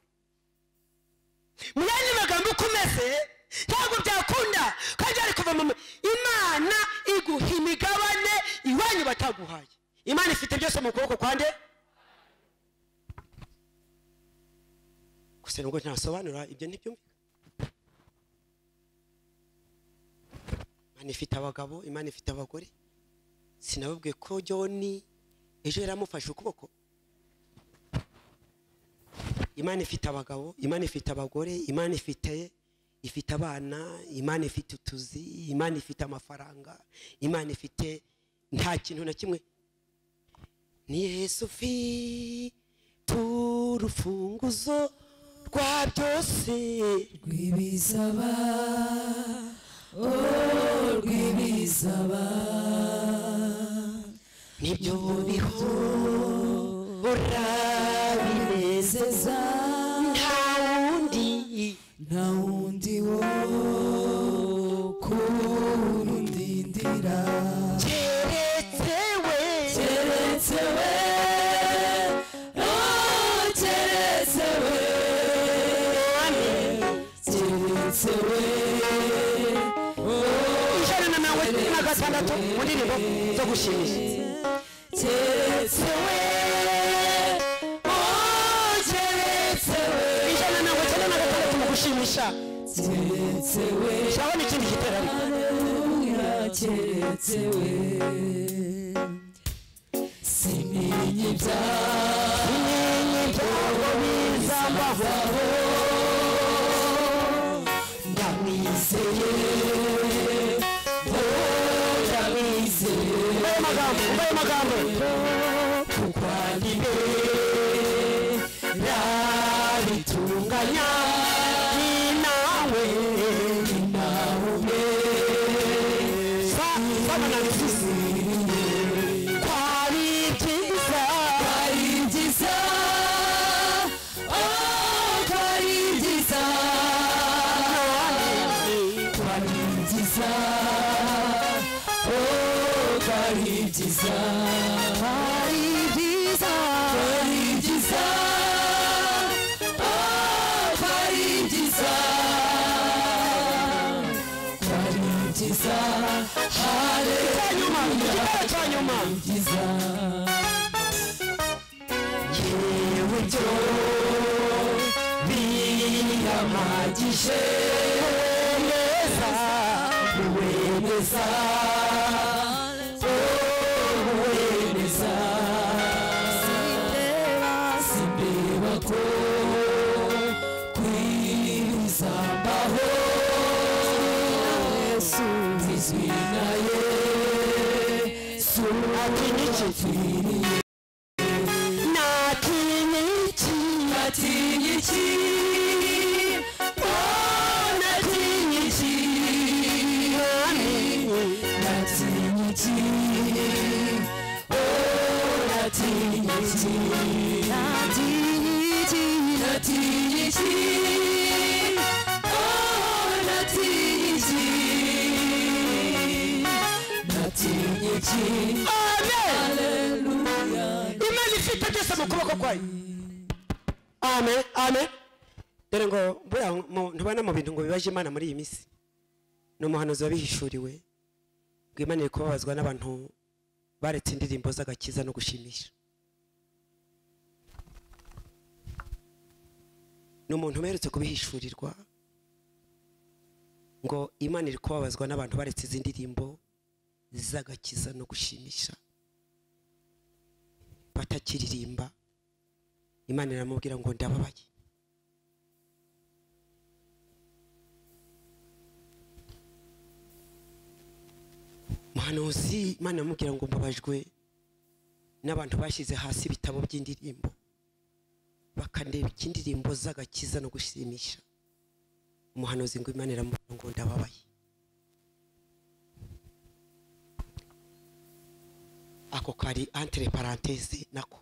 Muyandi magambo kumeze ntabwo byakunda, kandi ari kuva mu Imana iguha imigabane iwanyu bataguhaye. Imana ifite byose mu kuboko kwande. Gusa ngo ntasobanura ibyo ntibyumvika. Imana ifite abagabo, Imana ifite abagore. Sinababwiye ko John ejo yaramufashe ukuboko. Imana ifite abagabo, Imana ifite abagore, Imana ifite abana, Imana ifite utuzi, Imana ifite amafaranga, Imana ifite nta kintu na kimwe. Ni Yesu ufite urufunguzo rwa byose, rw'ibizaba, rw'ibizaba, nibyo bihora binezeza. nta wundi wo kurundindira, keretse we, keretse we, keretse we, keretse we. 106 mu ndirimbo zo gushimisha. Keretse we, keretse we, 106 mu gushimisha. Keretse we, cyabona ikindi gitera ariko. Keretse we, simenye ibyago bizambaho, ndamwizeye, ndamwizeye. Umbaye amagambo, kuko ari ritunganya ni nawe sama na bifisi kwari byiza kwari byiza yewe byo biyamagije neza uwemeza simbeba ko kwisambaho Yesu izina Yesu atinyiki natinyiki Imana ifite byose mu kuboko kwayo. Amen, amen. Dore ngo buriya ntubona mu bintu ngo bibaje Imana muri iyi minsi. Ni umuhanuzi wabihishuriwe ngo Imana iri kubabazwa n'abantu baretse indirimbo z'agakiza no gushimisha. Ni umuntu uherutse kubihishurirwa ngo Imana iri kubabazwa n'abantu baretse izi ndirimbo z'agakiza no gushimisha batakiririmba. Imana iramubwira ngo ndababaye. Muhanuzi Imana iramubwira ngo mbabajwe n'abantu bashyize hasi ibitabo by'indirimbo bakandeba indirimbo z'agakiza no gushimisha. Umuhanuzi ngo Imana iramubwira ngo ndababaye. Ako kari entre parenthèse nako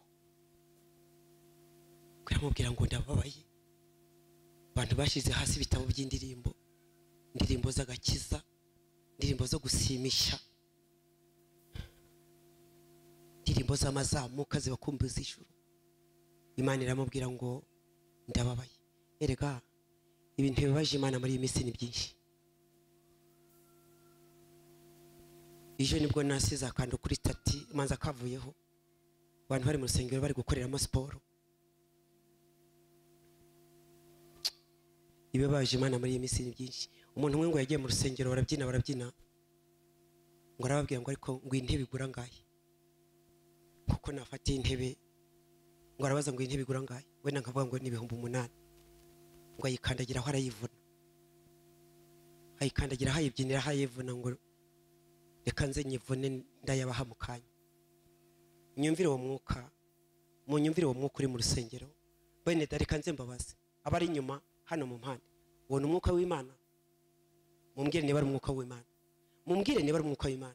kuramubwira ngo ndababaye. Abantu bashize hasi ibitabo by'indirimbo, indirimbo z'agakiza, indirimbo zo gusimisha, indirimbo z'amazamuka zibakumbuza ijuru. Imana iramubwira ngo ndababaye. Erega ibintu bibaje Imana muri iyi minsi ni byinshi. Ijo nibwo nasize akando kuri stati manza kavuyeho. Abantu bari mu rusengero bari gukoreramo siporo. Ibibaje Imana muri iyi minsi ni byinshi. Umuntu umwe ngo yagiye mu rusengero barabyina ngo arababwira ngo ariko ngo intebe igura ngahe, kuko nafatiye intebe ngo arabaza ngo intebe igura ngahe, wenda nkavuga ngo ni 8,000 ngo ayikandagira aho arayivuna, ayikandagira ahayibyinira ahayivuna ngo reka nze nyivune ndayabaha mu kanya. Nyumvire uwo mwuka, munyumvire uwo mwuka uri mu rusengero. Bene dareka nze mbabaze abari inyuma hano mu mpande, uwo ni umwuka w'Imana. Mumbwire niba ari umwuka w'Imana, mumbwire niba ari umwuka w'Imana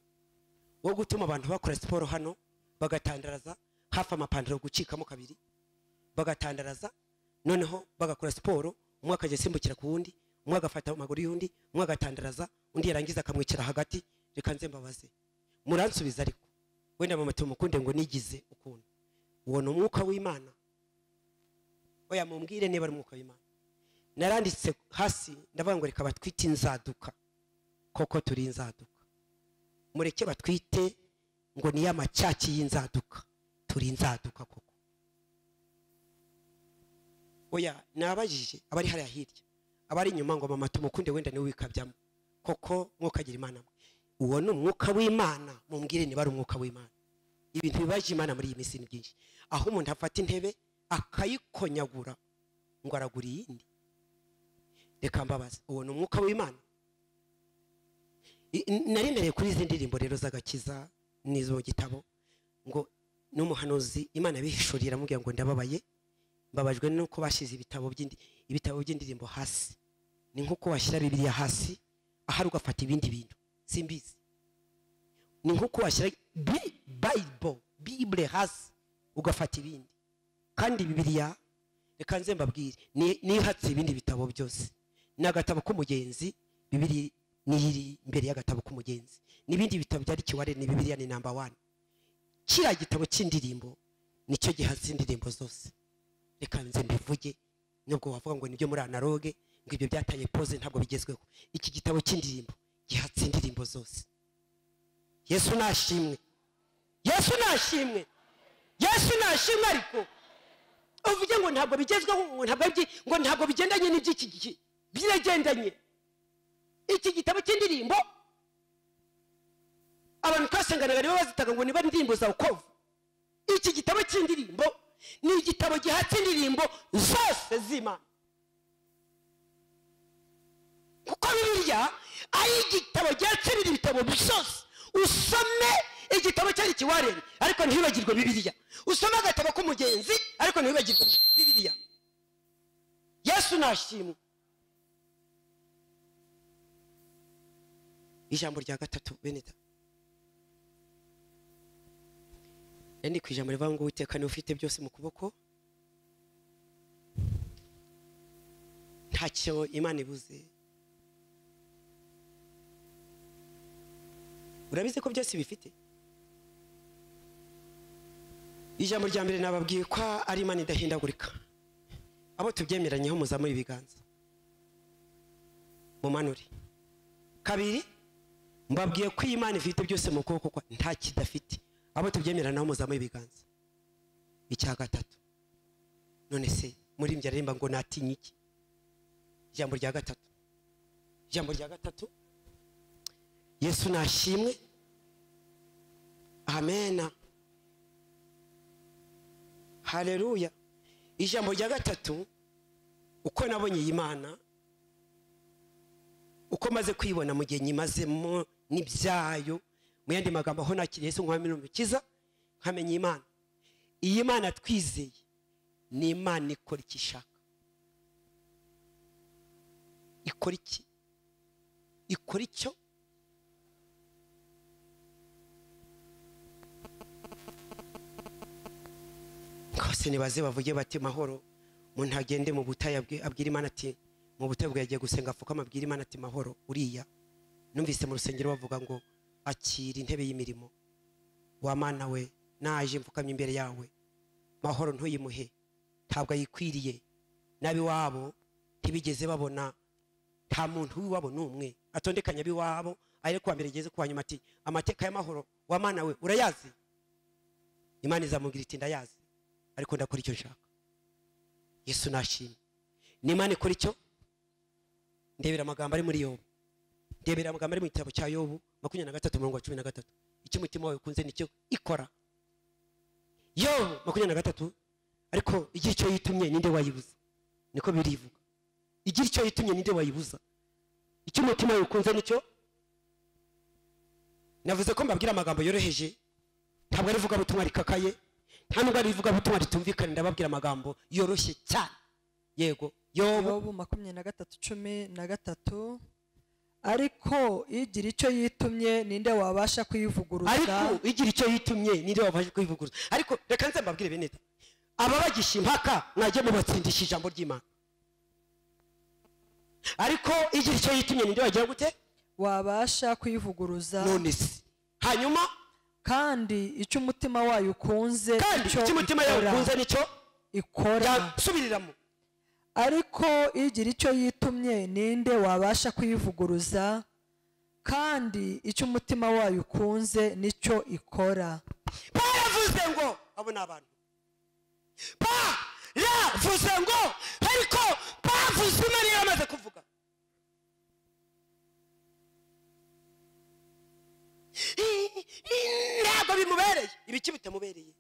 wo gutuma abantu bakora siporo hano bagatandaraza hafi amapantaro gucikamo kabiri, bagatandaraza noneho bagakora siporo, umwe akajya simbukira ku wundi, umwe agafata amaguru y'undi, umwe agatandaraza, undi yarangiza akamwicira hagati. Reka nze mbabaze muransubiza ariko wenda mama tumukunde ngo nigize ukuntu. Uwo ni umwuka w'Imana. Oya mumbwire niba ari umwuka w'Imana. Naranditse hasi ndavuga ngo reka batwite inzaduka, koko turi inzaduka. Mureke batwite ngo ni y'amacyaki y'inzaduka, turi inzaduka koko. Oya nabajije abari hariya hirya, abari inyuma ngo mama tumukunde wenda niwe wikabyamo, koko mwokagira Imana. Uwo ni umwuka w'Imana. Mumbwire niba ari umwuka w'Imana. Ibintu bibaje Imana muri iyi minsi ni byinshi, aho umuntu afata intebe akayikonyagura ngo aragura iyindi. Reka mbabaze, uwo ni umwuka w'Imana? Narindereye kuri izi ndirimbo rero z'agakiza n'izo mu gitabo ngo n'umuhanuzi Imana bihishurira amubwira ngo ndababaye. mbabajwe nuko bashize ibitabo by'indirimbo hasi. Ni nkuko washyira Bibiliya hasi ahari ugafata ibindi bintu simbizi. Ni nkuko washyira Bible hasi ugafata ibindi. Kandi Bibiliya reka nze mbabwire nihatse ibindi bitabo byose. Nagatabo k'umugenzi Bibiliya niri imbere y'agatabo k'umugenzi. Nibindi bitabo byari kiware ni Bibiliya ni number 1. Kira gitabo cy'indirimbo nicyo gihatse indirimbo zose. Reka nze mbivuge nubwo wavuga ngo nibyo muri analogue ngo ibyo byataye pose ntabwo bigezweho. Iki gitabo cy'indirimbo gihatse indirimbo zose. Yesu nashimwe. Yesu nashimwe. Yesu nashimwe. Ariko uvuge ngo ntabwo bigezweho ngo ntabwo bigendanye n'iby'iki gihe. Biragendanye. Iki gitabo cy'indirimbo abantu kasenganaga nibo bazitaga ngo niba indirimbo za ukovu. Iki gitabo cy'indirimbo ni igitabo gihatse indirimbo zose z'Imana. Kuko Bibiliya ari igitabo gihatse ibitabo byose. Usome igitabo cyari kiwarene ariko ntibagirwe Bibiliya. Usome agatabo k'umugenzi ariko ntibagirwe Bibiliya. Yesu nashimwe. Ijambo rya gatatu beneda. Ndi ku ijambo rivuga ngo Uwiteka ni ufite byose mu kuboko. Ntacyo Imana ibuze. Urabize ko byose bifite. Ijambo rya mbere nababwiye ko ari Imana idahindagurika. Abo tubyemeranyeho muzamura ibiganza mumanure. Kabiri mbabwiye ko Imana ifite byose mu kuboko kwa nta kidafite. Abo tubyemeranaho muzamura ibiganza. Icya gatatu none se muri mbya remba ngo natinye iki? Ijambo rya gatatu. Ijambo rya gatatu Yesu nashimwe. Amen. Haleluya. Ijambo rya gatatu uko nabonye Imana uko maze kwibona mu gihe nyimazemo n'ibyayo mu yandi magambo aho nakiriye Yesu nk'umwami n'umukiza nkamenya Imana. Iyi Imana twizeye ni Imana ikora icyo ishaka. Ikora iki? Ikora icyo kose nibaze bavuge bati mahoro. Umuntu agende mu butayu abwira Imana ati mu butayu bwagiye gusenga afuka amabwira Imana ati mahoro. Uriya numvise mu rusengero bavuga ngo akira intebe y'imirimo. Wa Mana we naje mfukamye imbere yawe. Mahoro ntuyimuhe. Ntabwo ayikwiriye. Nabi wabo ntibigeze babona. Nta muntu w'iwabo n'umwe atondekanya biwabo ari kwa mbere geze kwa nyuma ati amateka y'amahoro. Wa Mana we urayazi? Imana izamubwira iti ndayazi ariko ndakora icyo nshaka. Yesu nashimye. Ni Imana ikora icyo? Ndebera amagambo ari muri Yobu. Ndebera amagambo ari mu gitabo cya Yobu 23:13. Icyo umutima wawe ukunze nicyo ikora. Yobu 23. Ariko igihe cyo yitumye ninde wayibuza? Niko birivuga. Igihe cyo yitumye ninde wayibuza? Icyo umutima wawe ukunze nicyo? Navuze ko mbabwira amagambo yoroheje. Ntabwo ari vuga butumwa rikakaye. Nta nubwo ari vuga butumwa ritumvikana. Ndababwira amagambo yoroshye cyane. Yego. Yobu 23:13. Ariko igira icyo yitumye ninde wabasha kwivuguruza? Ariko igira icyo yitumye ninde wabasha kwivuguruza? Ariko reka nze mbabwire beneda. Aba bagisha impaka mwaje mubatsindisha ijambo ry'Imana. Ariko igira icyo yitumye ninde wagira gute? Wabasha kwivuguruza. None se hanyuma kandi icyo umutima wayo ukunze icyo umutima wayo ukunze nicyo ikora. Subiriramo. Ariko igira icyo yitumye ninde wabasha kwivuguruza? Kandi icyo umutima wayo ukunze nicyo ikora. Baravuze ngo abo n'abantu. Baravuze ngo ariko bavuze Imana yamaze kuvuga. Ntabwo bimubereye. Ibiki bitamubereye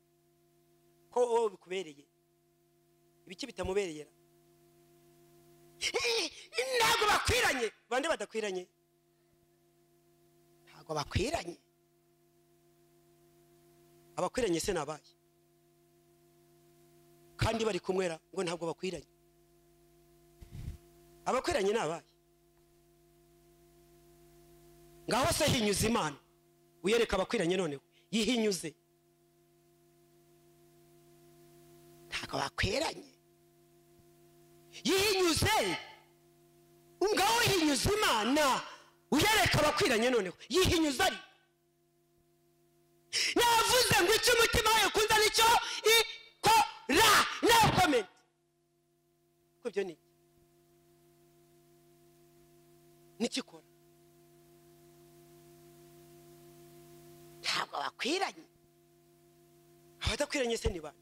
ko bikubereye. Ibiki bitamubereye ntabwo bakwiranye. Bande badakwiranye? Ntabwo bakwiranye. Abakwiranye se nabaye kandi bari kumwera ngo ntabwo bakwiranye. Abakwiranye nabaye ngaho se hinyuze Imana uyereka abakwiranye noneho yihinyuze. Ntabwo bakwiranye yihinyuze, ngaho hinyuze Imana uyereka abakwiranye noneho yihinyuze. Ari navuze ngo icyo umutima wawe kunza nicyo ikora. No comment ko byo nikikora. Ntabwo bakwiranye. Abadakwiranye se ni bande?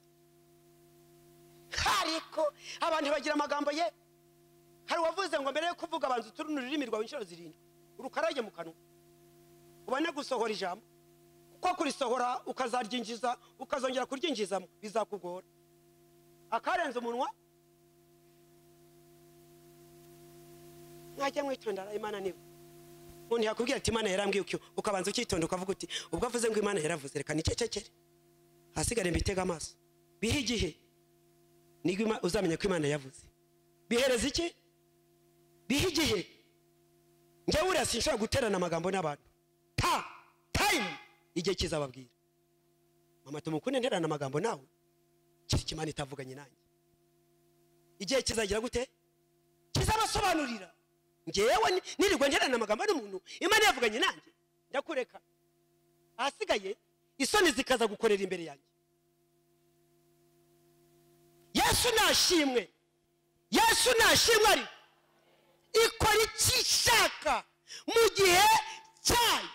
Ariko abantu bagira amagambo ye. Hari wavuze ngo mbere yo kuvuga abanza uturune ururimi rwawe inshuro 7 urukarage mu kanwa ubone gusohora ijambo, kuko kurisohora ukazaryinjiza ukazongera kuryinjizamo bizakugora. Akarenza umunwa mwajya mwitondara Imana niba umuntu yakubwira ati Imana yarambwiye uko ukabanza ukitonda ukavuga uti ubwo avuze ngo Imana yaravuze reka nicecekere hasigare mbitega amaso. Bihe igihe nigwa uzamenya ko Imana yavuze. Bihereza iki? Bihe igihe. Njyewe uriya sinshobora guterana amagambo n'abantu. Time igihe kizababwira. Mama tumukunde nterana amagambo nawe kiri Imana itavuganye nanjye. Igihe kizagira gute? Kizabasobanurira. Ngewe nirirwa nterana amagambo n'umuntu Imana yavuganye nanjye ndakureka. Asigaye isoni zikaza gukorera imbere yanjye. Yesu nashimwe. Yesu nashimwe ari ikora ikishaka mu gihe cyayo.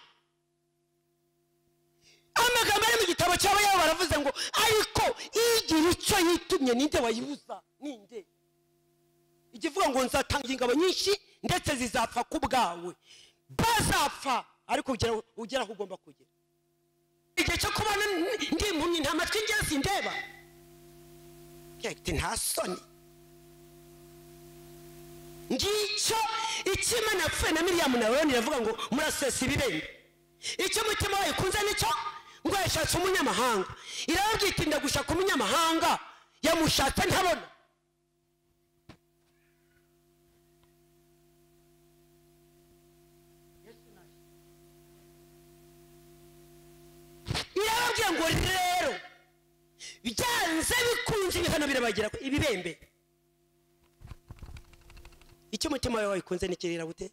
Amagambo ari mu gitabo cyawe yabo baravuze ngo ariko igira icyo yitumye ninde wayibuza? Ninde? Ikivuga ngo nzatanga ingabo nyinshi ndetse zizapfa ku bwawe. Bazapfa ariko ugera aho ugomba kugera. Igihe cyo kubona ndi impumyi nta matwi ngira sindeba. Kekti nta soni. Ngicyo Imana yapfuye na Miriyamu na Aroni iravuga ngo murasesa ibibembe. Icyo mutima wawe kunze nicyo ngo yashatse umunyamahanga. Irabwita ndagushaka umunyamahanga yamushatse ntabona. Irababwiye ngo rero byanze bikunze ibihano birabagira ibibembe. Icyo umutima wawe wakunze nikirira gute?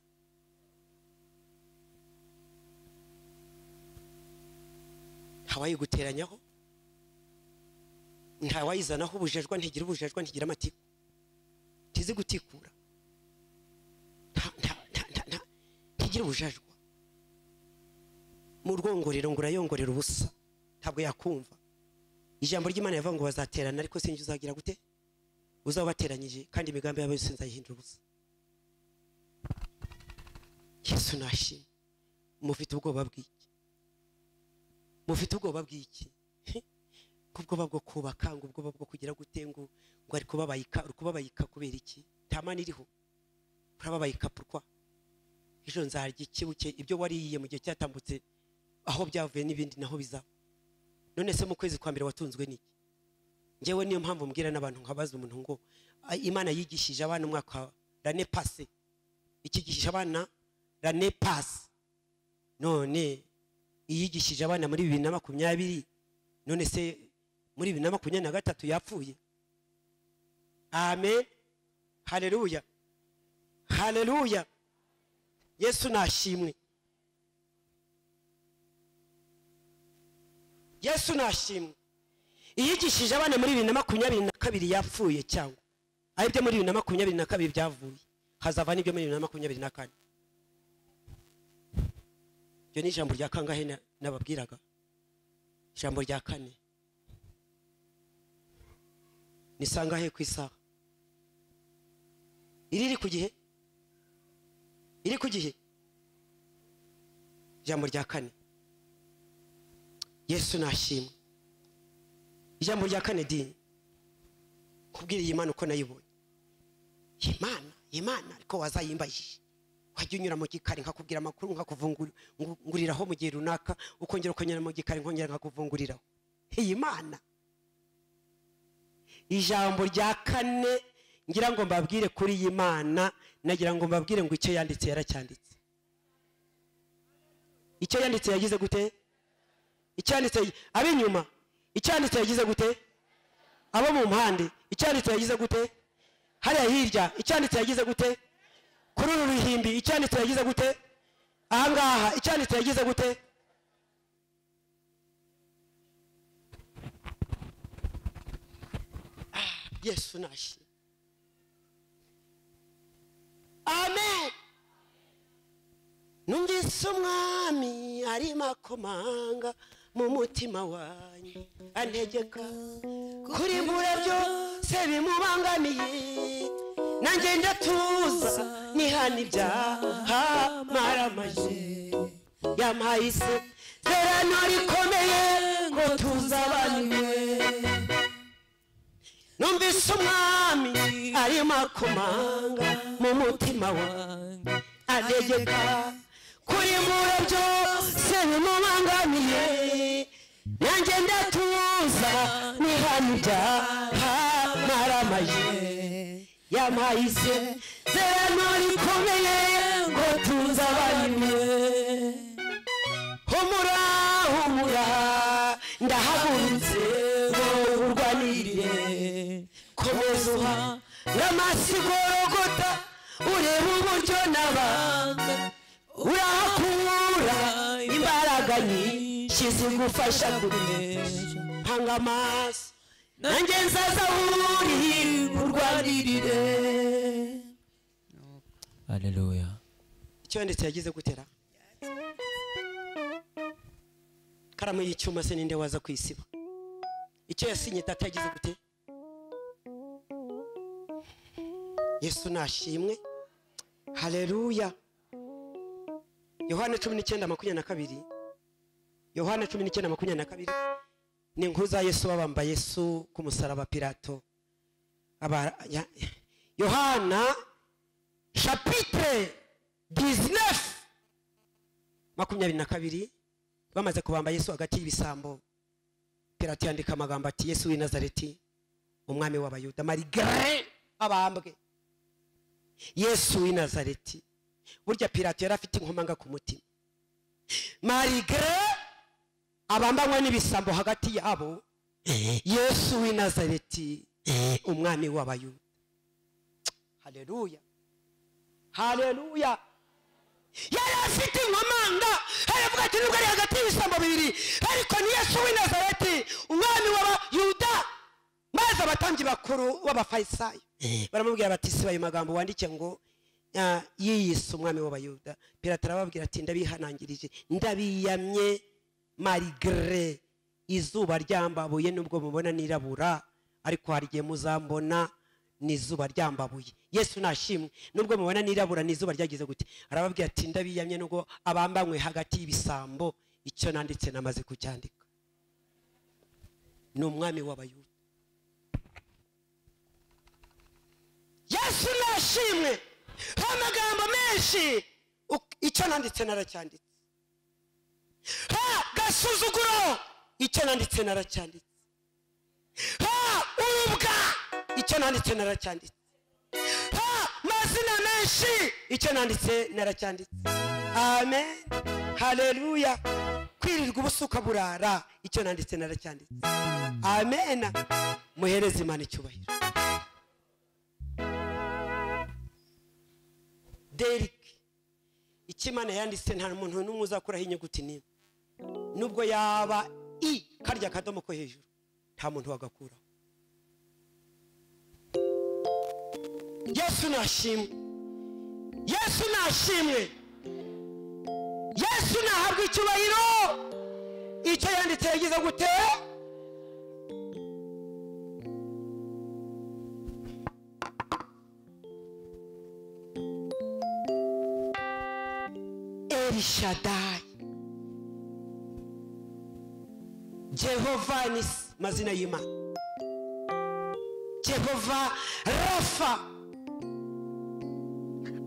Ntawayiguteranyaho, ntawayizanaho ubujejwa, ntigira ubujejwa, ntigira amatiku, tizi gutikura, ntigira ubujejwa. Mu rwongorero ngo urayongorera ubusa ntabwo yakumva. Ijambo ry'Imana yavuga ngo bazaterana ariko sinjye uzagira gute? Uzabateranyije kandi imigambi yabo yose nzayihindura ubusa. Yesu nashimwe. Mufite ubwoba bw'iki? Mufite ubwoba bw'iki? Kubwoba bwo kubaka, ngo ubwoba bwo kugira gute, ngo ari kubabayika kubera iki? Tamani iriho urababayika pourquoi? Ejo nzarya iki buke ibyo wariye mu gihe cyatambutse aho byavuye n'ibindi naho bizaba. None se mu kwezi kwa mbere watunzwe n'iki? Ngewe niyo mpamvu mbwira n'abantu nkabaza umuntu ngo Imana yigishije abana umwaka l'année passée, ikigisha abana l'année passe, none iyigishije abana muri 2020, none se muri 2023 yapfuye? Amen, haleluya, haleluya. Yesu nashimwe. Yesu nashimwe. Iyigishije abana muri 2022 yapfuye cyangwa aribyo muri 2022 byavuye hazava n'ibyo muri 2024. Byo ni ijambo rya kangahe nababwiraga? Ijambo rya kane. Nisangahe ku isaha? Iri ku gihe? Iri ku gihe? Ijambo rya kane. Yesu nashimwe. Ijambo rya kane dini kubwira Imana uko nayibonye. Imana ariko wazayimbajije wajya unyura mu gikari nkakubwira amakuru nkakuvunguriraho mu gihe runaka ukongera ukanyura mu gikari nkongera nkakuvunguriraho. Imana ijambo rya kane ngira ngo mbabwire kuri iyi Mana, nagira ngo mbabwire ngo icyo yanditse yaracyanditse. Icyo yanditse yagize gute? Icyanditse abinyuma, icyanditse yagize gute? Abo mu mpande, icyanditse yagize gute? Hariya hirya, icyanditse yagize gute? Kuri uru ruhimbi, icyanditse yagize gute? Ahangaha, icyanditse yagize gute? Yesu nashi. Amen. Numvise umwami arimo akomanga mu mutima wanjye, antegeka kurimbura byose bimubangamiye, nanjye ndatuza nihana ibyaha maramaje. Yampaye isezerano rikomeye ngo tuzabaniwe. Numvise umwami arimo akomanga mu mutima wanjye, antegeka kurimbura byose bimubangamiye, nanjye ndatuza nihana ibyaha maramaje. Yampaye isezerano rikomeye ngo tuzabaniwe. Humura humura ndahagurutse ngo urwanirire, komeza uha n'amasigorogota urebe uburyo n'abanga urahakura imbaraga nyinshi zigufasha kunesha. Hanga amaso nanjye nzaza uri urwanirire. Haleluya. Icyo ndetse yagize gutera karamu y'icyuma se ninde waza kwisiba? Icyo yasinye data yagize gute? Yesu nashimwe. Haleluya. Yohana 19:22. Yohana 19:22 ni inkuru za Yesu babamba Yesu ku musaraba Pilato. Yohana chapitre 19:22 bamaze kubamba Yesu hagati y'ibisambo, Pilato yandika amagambo ati Yesu w'i Nazareti umwami w'abayuda. Malgré abambwe Yesu w'i Nazareti, burya Pilato yari afite inkomanga ku mutima. Malgré abambanywe n'ibisambo hagati yabo, Yesu w'i Nazareti umwami w'abayuda. Haleluya, haleluya. Yari afite inkomanga, aravuga ati nubwo ari hagati y'ibisambo bibiri, ariko ni Yesu w'i Nazareti umwami w'abayuda. Maze abatambyi bakuru b'abafarisayo baramubwira bati siba ayo magambo wandike ngo yiyise umwami w'abayuda. Pilato arababwira ati ndabihanangirije, ndabiyamye malgré izuba ryambabuye, nubwo mubona nirabura ariko hari igihe muzambona n'izuba ryambabuye. Yesu nashimwe. Nubwo mubona nirabura n'izuba ryagize gute? Arababwira ati ndabiyamye nubwo abambanywe hagati y'ibisambo, icyo nanditse namaze kucyandika. Ni umwami w'abayuda. Yesu nashimwe. Amagambo menshi icyo nanditse naracyanditse. Gasuzuguro icyo nanditse naracyanditse. Urubwa icyo nanditse naracyanditse. Mazina menshi icyo nanditse naracyanditse. Amen, haleluya. Kwirirwa ubusuka burara icyo nanditse naracyanditse. Amen. Muhereze Imana icyubahiro. Derek ikimana yanditse nta muntu n'umwe uzakuraho inyuguti nimwe, nubwo yaba i karya kadomo ko hejuru nta muntu wagakuraho. Yesu nashimwe. Yesu nashimwe. Yesu nahabwa icyubahiro. Icyo yanditse yagize gute? Shaddai, Jehova Nisi, mazina y'Imana. Jehova Rafa.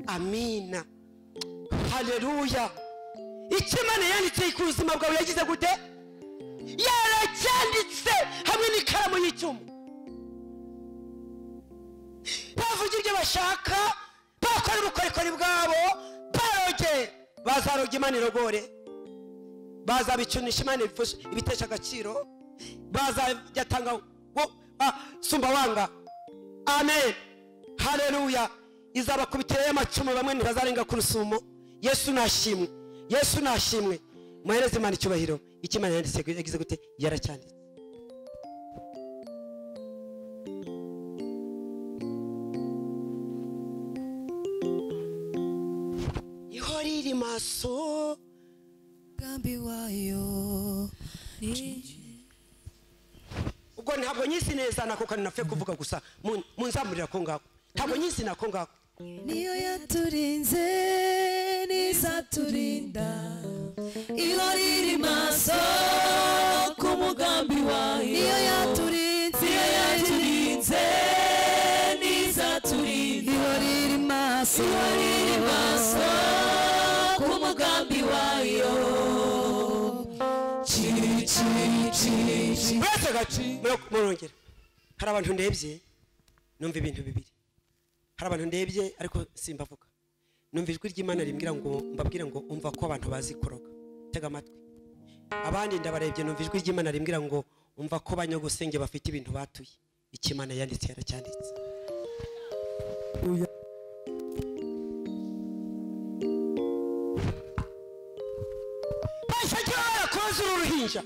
Amina, haleluya. Ikimana yanditse ku buzima bwawe yagize gute? Yaracyanditse hamwe n'ikaramu y'icyuma. bavuga ibyo bashaka, bakora ubukorikori bwabo, baroge, bazaroga Imana irogore, bazabicunisha Imana ibitesha agaciro, bazajyatanga sumba wanga. Amen, haleluya. Izabakubitira y'amacumu, bamwe ntibazarenga ku rusumo. Yesu nashimwe, Yesu nashimwe. Muhereze Imana icyubahiro. Ikimana yanditse yagize gute? Yaracyanditse. Ihoriri maso gambi wayo. ubwo ntabwo nyisi neza nako kandi nafe kuvuga gusa munzamurira ko ngako, ntabwo nyisi nako ngako. Niyo yaturinze nizaturinda, ihoriri maso ku mugambi wayo. Niyo yaturinze nizaturinda, ihoriri maso ku mugambi wayo. Mwese gaci murongera. Hari abantu ndebye numva ibintu bibiri. Hari abantu ndebye ariko simbavuga. Numva ijwi ry'Imana rimbwira ngo mbabwire ngo umva ko abantu bazi kuroga. Tega amatwi. Abandi ndabarebye numva ijwi ry'Imana rimbwira ngo umva ko banyogosenge bafite ibintu batuye. Ikimana yanditse yaracyanditse. Bashakira koza uruhinja.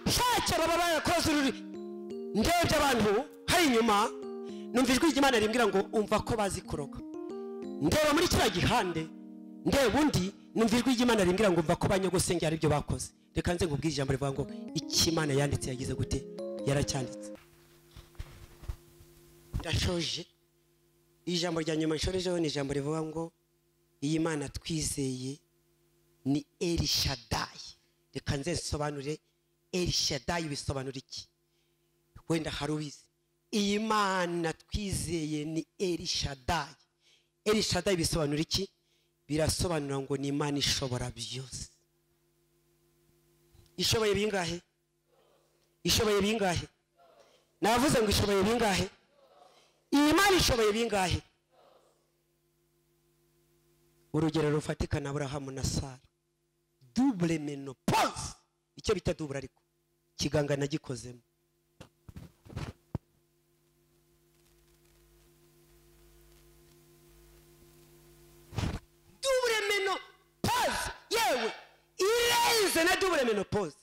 Shakira baba koza uruhinja. Ndebye abantu hari inyuma numva ijwi ry'Imana rimbwira ngo umva ko bazi kuroga. Ndeba muri kiriya gihande, ndeba undi numva ijwi ry'Imana rimbwira ngo umva ko banyogosenge ari byo bakoze. Reka nze nkubwire ijambo rivuga ngo ikimana yanditse yagize gute? Yaracyanditse. Ndashoje. Ijambo rya nyuma nshorejeho ni ijambo rivuga ngo iyi Mana twizeye ni El Shaddai. Reka nze nsobanure El Shaddai bisobanura iki. Wenda harubizi. Iyi Mana twizeye ni El Shaddai. El Shaddai bisobanura iki? Birasobanura ngo ni Imana ishobora byose. Ishoboye bingahe? Ishoboye bingahe? Navuze ngo ishoboye bingahe? Iyi Mana ishoboye bingahe? Urugero rufatika na Abrahamu na Sara. Double menopause. Icyo bita double ariko kiganga nagikozemo. Double menopause yewe irenze na double menopause.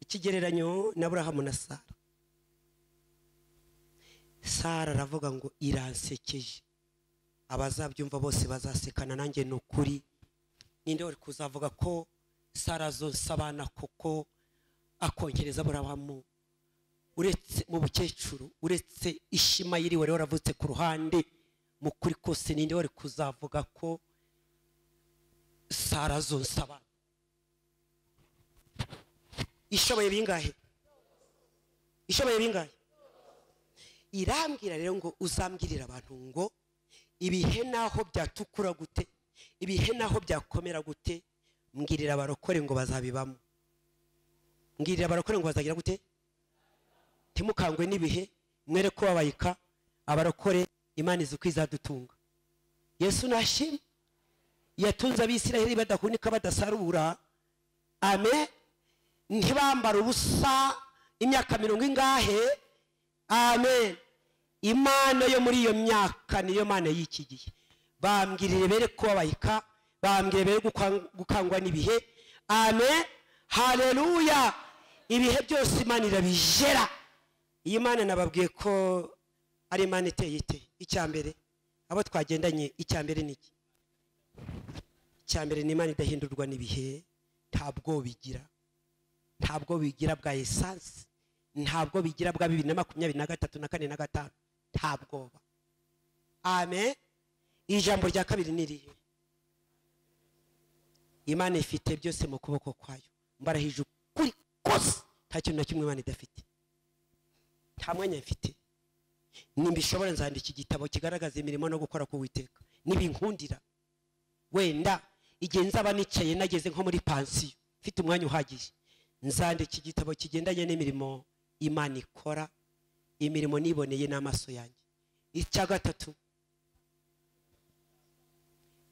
Ikigereranyo na Abrahamu na Sara. Sara aravuga ngo iransekeje. Abazabyumva bose bazasekana nanjye nukuri. Ninde wari kuzavuga ko Sara zonsabana koko akongereza Abrahamu uretse mu bukecuru, uretse Ishimayeli wari waravutse ku ruhande, mu kuri kose ninde wari kuzavuga ko Sara zonsabana? Ishoboye bingahe? Ishoboye bingahe? Irambwira rero ngo uzambwirira abantu ngo ibihe naho byatukura gute, ibihe naho byakomera gute, mbwirira abarokore ngo bazabibamo. Mbwirira abarokore ngo bazagira gute? Timukangwe n'ibihe, mwere ko babayika. Abarokore Imana izi kwizadutunga. Yesu nashimwe. Yatunze Abisiraheli badahunika badasarura. Amen. Ntibambara ubusa imyaka 70 ingahe. Amen. Imana yo muri iyo myaka niyo Mana y'iki gihe. Bambwirire bere ko babayika, bambwire bere gukangwa n'ibihe. Amen. Haleluya. Ibihe byose Imana irabijera. Iyi Mana nababwiye ko ari Imana iteye ite. Icyambere abo twagendanye, icyambere niki? Icyambere ni Imana idahindurwa n'ibihe. Ntabwo bigira. Ntabwo bigira bwa essence. Ntabwo bigira bwa 2023 na 4 na 5. Ntabwo. Amen. Ijambo rya kabiri nirihe? Imana ifite byose mu kuboko kwayo. Mbarahije kuri kose nta kintu na kimwe Imana idafite. Nta mwanya mfite. Nimbishobora nzandika igitabo kigaragaza imirimo no gukora ku Uwiteka. Nibinkundira. Wenda igihe nzaba nicaye nageze nko muri pansiyo, mfite umwanya uhagije, nzandika igitabo kigendanye n'imirimo Imana ikora imirimo niboneye n'amaso yanjye. Icya gatatu,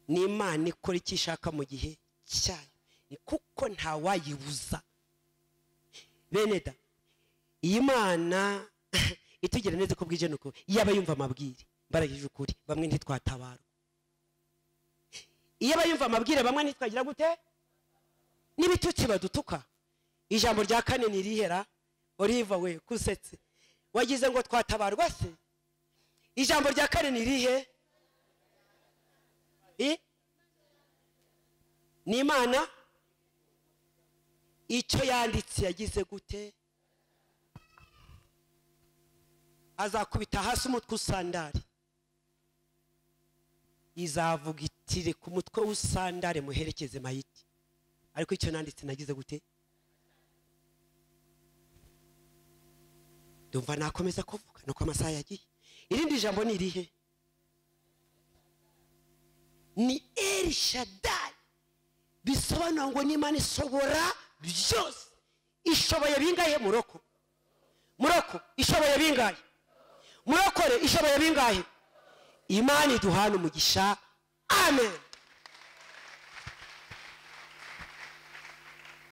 ni Imana ikora icyo ishaka mu gihe cyayo, ni kuko ntawayibuza. Bene da, iyi Mana itugira neza ko bwije nuko yaba yumva amabwire, mbaragije ukuri, bamwe ntitwatabarwa. Iyo bayumva amabwire bamwe ntitwagira gute? N'ibitutsi badutuka. Ijambo rya kane ni rihera, Oliva we kusetse, wagize ngo twatabarwa se? Ijambo rya kane ni rihe? Ni Imana icyo yanditse yagize gute? Azakubita hasi umutwe usandare, izavuga itire ku mutwe usandare muherekeze mayiti, ariko icyo nanditse nagize gute? Ndumva nakomeza kuvuga nuko amasaha yagiye. Irindi jambo ni rihe? Ni El Shaddai, bisobanura ngo ni Imana ishobora byose. Ishoboye bingahe muroko? Muroko ishoboye bingahe? Murokore ishoboye bingahe? Imana iduhana umugisha. Amen.